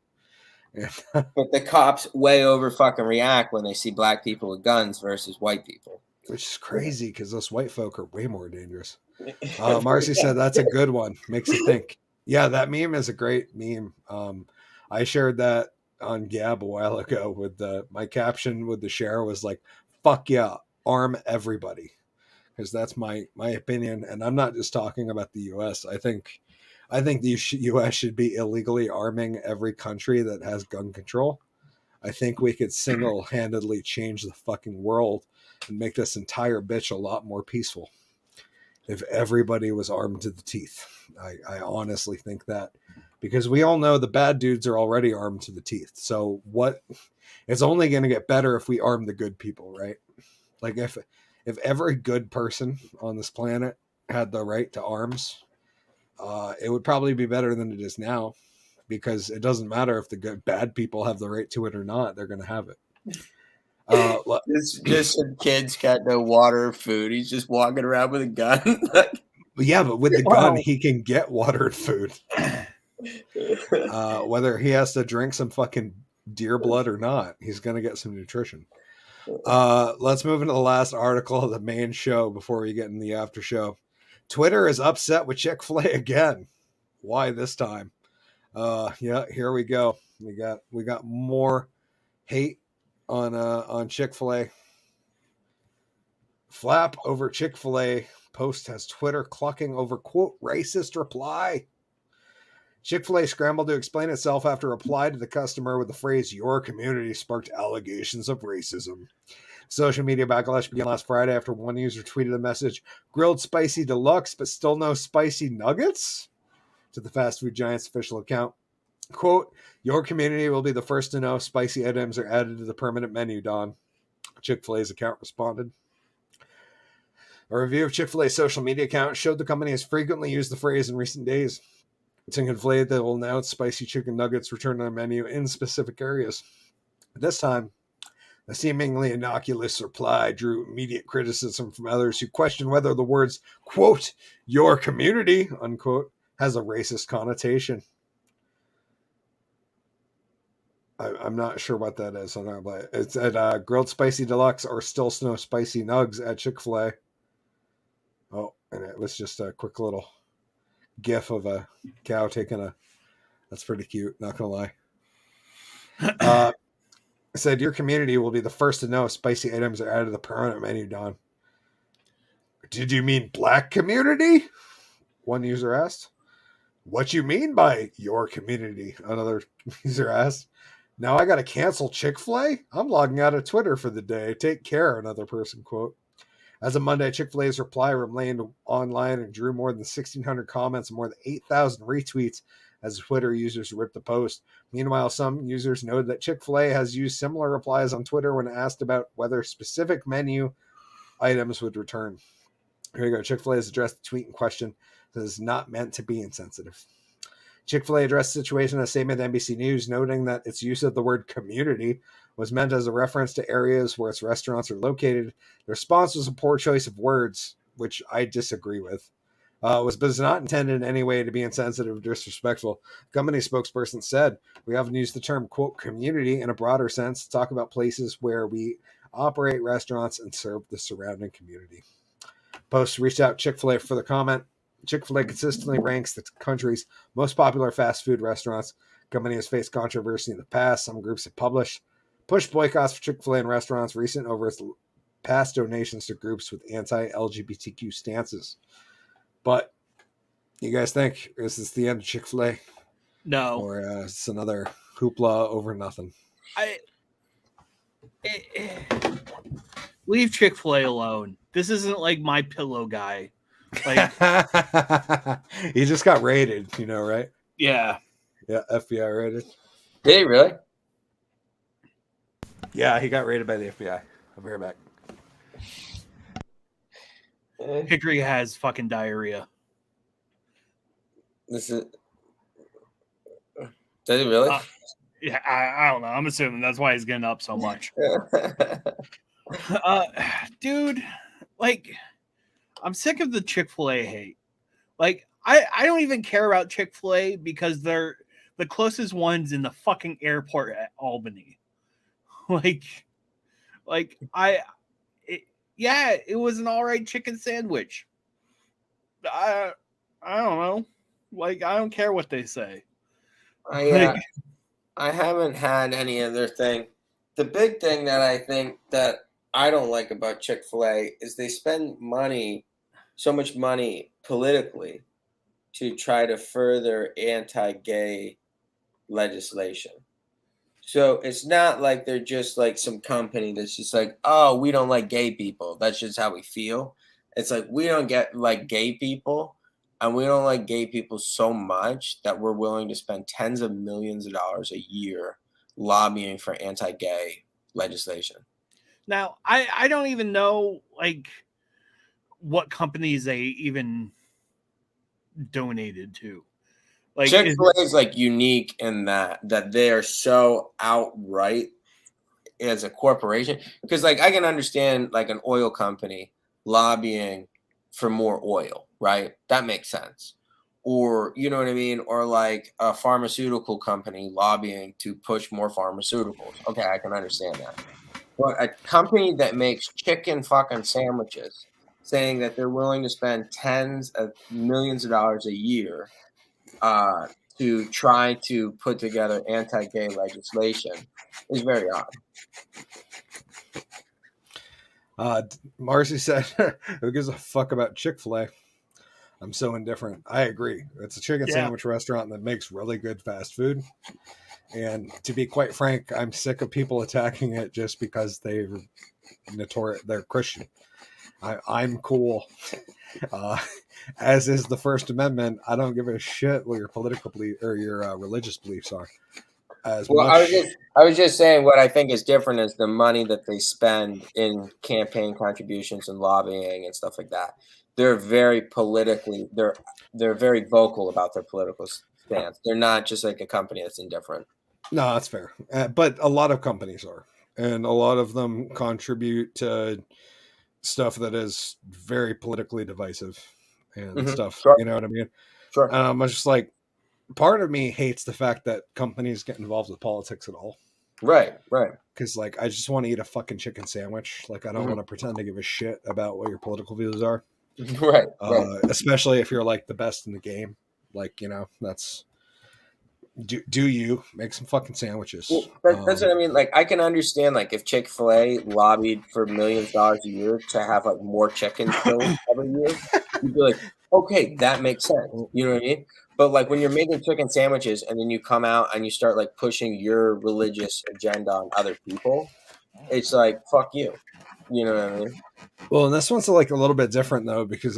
But the cops way over fucking react when they see black people with guns versus white people. Which is crazy, because those white folk are way more dangerous. Marcy said that's a good one. Makes you think. Yeah, that meme is a great meme. I shared that on Gab a while ago with my caption with the share was like, fuck yeah, arm everybody. Because that's my opinion. And I'm not just talking about the US. I think the US should be illegally arming every country that has gun control. I think we could single-handedly change the fucking world and make this entire bitch a lot more peaceful if everybody was armed to the teeth. I honestly think that, because we all know the bad dudes are already armed to the teeth. So it's only going to get better if we arm the good people, right? Like if every good person on this planet had the right to arms, it would probably be better than it is now, because it doesn't matter if the bad people have the right to it or not. They're going to have it. Just some kids got no water or food. He's just walking around with a gun. Yeah, but with the gun, he can get water and food. Whether he has to drink some fucking deer blood or not, he's going to get some nutrition. Let's move into the last article of the main show before we get in the after show. Twitter is upset with Chick-fil-A again. Why this time? Yeah, here we go. We got more hate on Chick-fil-A. Flap over Chick-fil-A post has Twitter clucking over quote racist reply. Chick-fil-A scrambled to explain itself after a reply to the customer with the phrase "your community" sparked allegations of racism. Social media backlash began last Friday after one user tweeted a message, "Grilled spicy deluxe, but still no spicy nuggets?" to the fast food giant's official account. Quote, "Your community will be the first to know spicy items are added to the permanent menu, Don." Chick-fil-A's account responded. A review of Chick-fil-A's social media account showed the company has frequently used the phrase in recent days. It's conflated that it will announce spicy chicken nuggets returned on the menu in specific areas. This time, a seemingly innocuous reply drew immediate criticism from others who questioned whether the words, quote, "your community," unquote, has a racist connotation. I'm not sure what that is. I don't know, but it's at Grilled Spicy Deluxe or Still Snow Spicy Nugs at Chick-fil-A. Oh, and it was just a quick little gif of a cow taking a... That's pretty cute, not going to lie. It said, "Your community will be the first to know if spicy items are added to the permanent menu, Don." "Did you mean black community?" one user asked. "What you mean by your community?" another user asked. "Now I got to cancel Chick-fil-A? I'm logging out of Twitter for the day. Take care," another person quote. As of Monday, Chick-fil-A's reply remained online and drew more than 1,600 comments and more than 8,000 retweets as Twitter users ripped the post. Meanwhile, some users noted that Chick-fil-A has used similar replies on Twitter when asked about whether specific menu items would return. Here you go. Chick-fil-A has addressed the tweet in question that is not meant to be insensitive. Chick-fil-A addressed the situation in a statement to NBC News, noting that its use of the word community was meant as a reference to areas where its restaurants are located. The response was a poor choice of words, which I disagree with. Was not intended in any way to be insensitive or disrespectful. The company spokesperson said, "We often use the term, quote, community in a broader sense to talk about places where we operate restaurants and serve the surrounding community." Post reached out Chick-fil-A for the comment. Chick-fil-A consistently ranks the country's most popular fast food restaurants. The company has faced controversy in the past. Some groups have pushed boycotts for Chick-fil-A and restaurants recent over its past donations to groups with anti-LGBTQ stances. But you guys think, is this the end of Chick-fil-A? No. Or it's another hoopla over nothing? Leave Chick-fil-A alone. This isn't like My Pillow guy. Like, he just got raided, you know, right? Yeah. Yeah, FBI raided. Did he really? Yeah, he got raided by the FBI. I'll be right back. Hickory has fucking diarrhea. Does he really? Yeah, I don't know. I'm assuming that's why he's getting up so much. Dude, like, I'm sick of the Chick-fil-A hate. Like, I don't even care about Chick-fil-A because they're the closest ones in the fucking airport at Albany. It was an all right chicken sandwich. I don't know. Like, I don't care what they say. I haven't had any other thing. The big thing that I think that I don't like about Chick-fil-A is they spend so much money politically to try to further anti-gay legislation. So it's not like they're just like some company that's just like, oh, we don't like gay people. That's just how we feel. It's like we don't get like gay people, and we don't like gay people so much that we're willing to spend tens of millions of dollars a year lobbying for anti-gay legislation. Now, I don't even know like what companies they even donated to. Like, Chick-fil-A is like unique in that they are so outright as a corporation. Because like I can understand like an oil company lobbying for more oil, right? That makes sense. Or, you know what I mean? Or like a pharmaceutical company lobbying to push more pharmaceuticals. Okay, I can understand that. Well, a company that makes chicken fucking sandwiches saying that they're willing to spend tens of millions of dollars a year to try to put together anti-gay legislation is very odd. Marcy said, "Who gives a fuck about Chick-fil-A? I'm so indifferent." I agree. It's a chicken sandwich restaurant that makes really good fast food. And to be quite frank, I'm sick of people attacking it just because they're Christian. I'm cool. As is the First Amendment. I don't give a shit what your political belief or your religious beliefs are. I was just saying what I think is different is the money that they spend in campaign contributions and lobbying and stuff like that. They're very politically. They're very vocal about their political stance. They're not just like a company that's indifferent. No, that's fair. But a lot of companies are, and a lot of them contribute to stuff that is very politically divisive and stuff. Sure. You know what I mean? Sure. I'm just like, part of me hates the fact that companies get involved with politics at all. Right. Because like, I just want to eat a fucking chicken sandwich. Like, I don't want to pretend to give a shit about what your political views are. Right. Especially if you're like the best in the game. Like, you know, that's. Do you make some fucking sandwiches? Well, that's what I mean. Like, I can understand, like, if Chick-fil-A lobbied for millions of dollars a year to have like more chicken killed every year, you'd be like, okay, that makes sense. You know what I mean? But like when you're making chicken sandwiches and then you come out and you start like pushing your religious agenda on other people, it's like, fuck you. You know what I mean? Well, and this one's like a little bit different though, because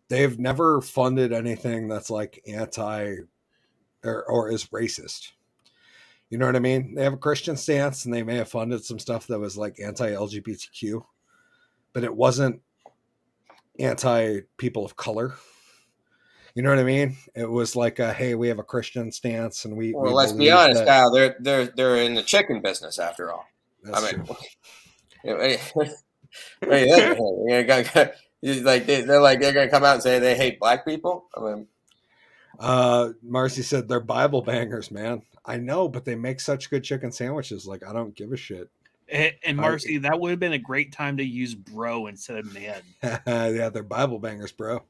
they've never funded anything that's like anti or is racist. You know what I mean? They have a Christian stance and they may have funded some stuff that was like anti-LGBTQ, but it wasn't anti-people of color. You know what I mean? It was like, hey, we have a Christian stance and we let's be honest, Kyle. They're in the chicken business after all. That's true. They're gonna come out and say they hate black people. I mean, Marcy said they're Bible bangers, man. I know, but they make such good chicken sandwiches. Like, I don't give a shit. And Marcy, that would have been a great time to use bro instead of man. Yeah, they're Bible bangers, bro.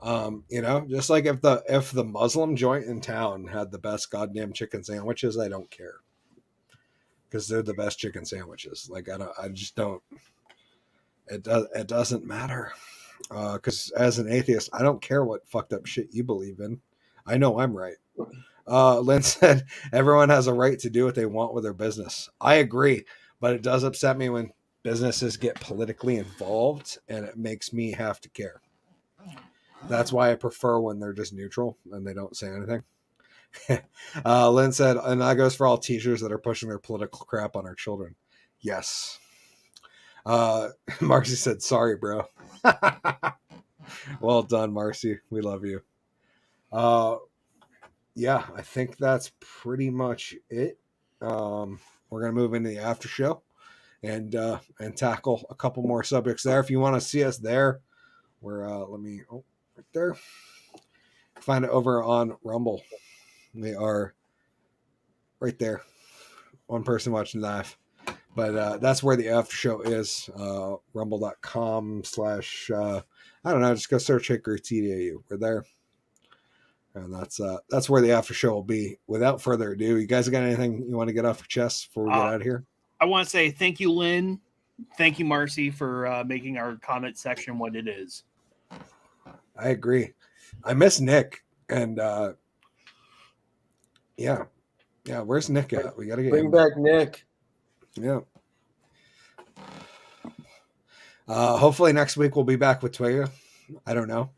You know, just like if the Muslim joint in town had the best goddamn chicken sandwiches, I don't care. Because they're the best chicken sandwiches. Like, I just don't. It doesn't matter. Because as an atheist, I don't care what fucked up shit you believe in. I know I'm right. Lynn said, everyone has a right to do what they want with their business. I agree, but it does upset me when businesses get politically involved and it makes me have to care. That's why I prefer when they're just neutral and they don't say anything. Lynn said, and that goes for all teachers that are pushing their political crap on our children. Yes. Marcy said, sorry, bro. Well done, Marcy. We love you. Yeah, I think that's pretty much it. We're going to move into the after show and tackle a couple more subjects there. If you want to see us there, we're, right there. Find it over on Rumble. We are right there. One person watching live. But that's where the after show is. Rumble.com/ I don't know, just go search Hickory TDAU. We're there. And that's where the after show will be. Without further ado, you guys got anything you want to get off your chest before we get out of here? I want to say thank you, Lynn. Thank you, Marcy, for making our comment section what it is. I agree. I miss Nick. And yeah, where's Nick at? We got to get bring back Nick. Yeah. Hopefully next week we'll be back with Twigga. I don't know.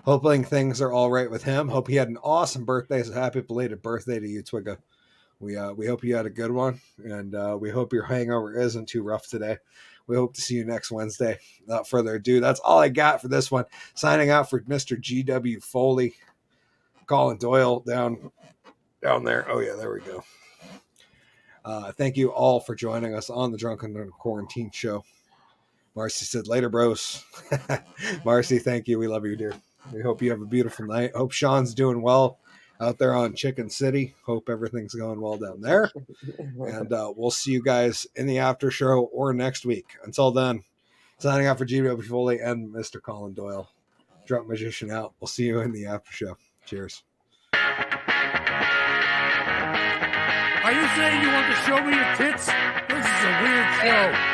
Hoping things are all right with him. Hope he had an awesome birthday. So happy belated birthday to you, Twigga. We hope you had a good one, and we hope your hangover isn't too rough today. We hope to see you next Wednesday. Without further ado, that's all I got for this one. Signing out for Mr. G.W. Foley, Collen Doyle down there. Oh yeah, there we go. Thank you all for joining us on the Drunken Under Quarantine show. Marcy said, later, bros. Marcy, thank you. We love you, dear. We hope you have a beautiful night. Hope Sean's doing well out there on Chicken City. Hope everything's going well down there. And we'll see you guys in the after show or next week. Until then, signing out for GW Foley and Mr. Collen Doyle. Drunk Magician out. We'll see you in the after show. Cheers. Are you saying you want to show me your tits? This is a weird show.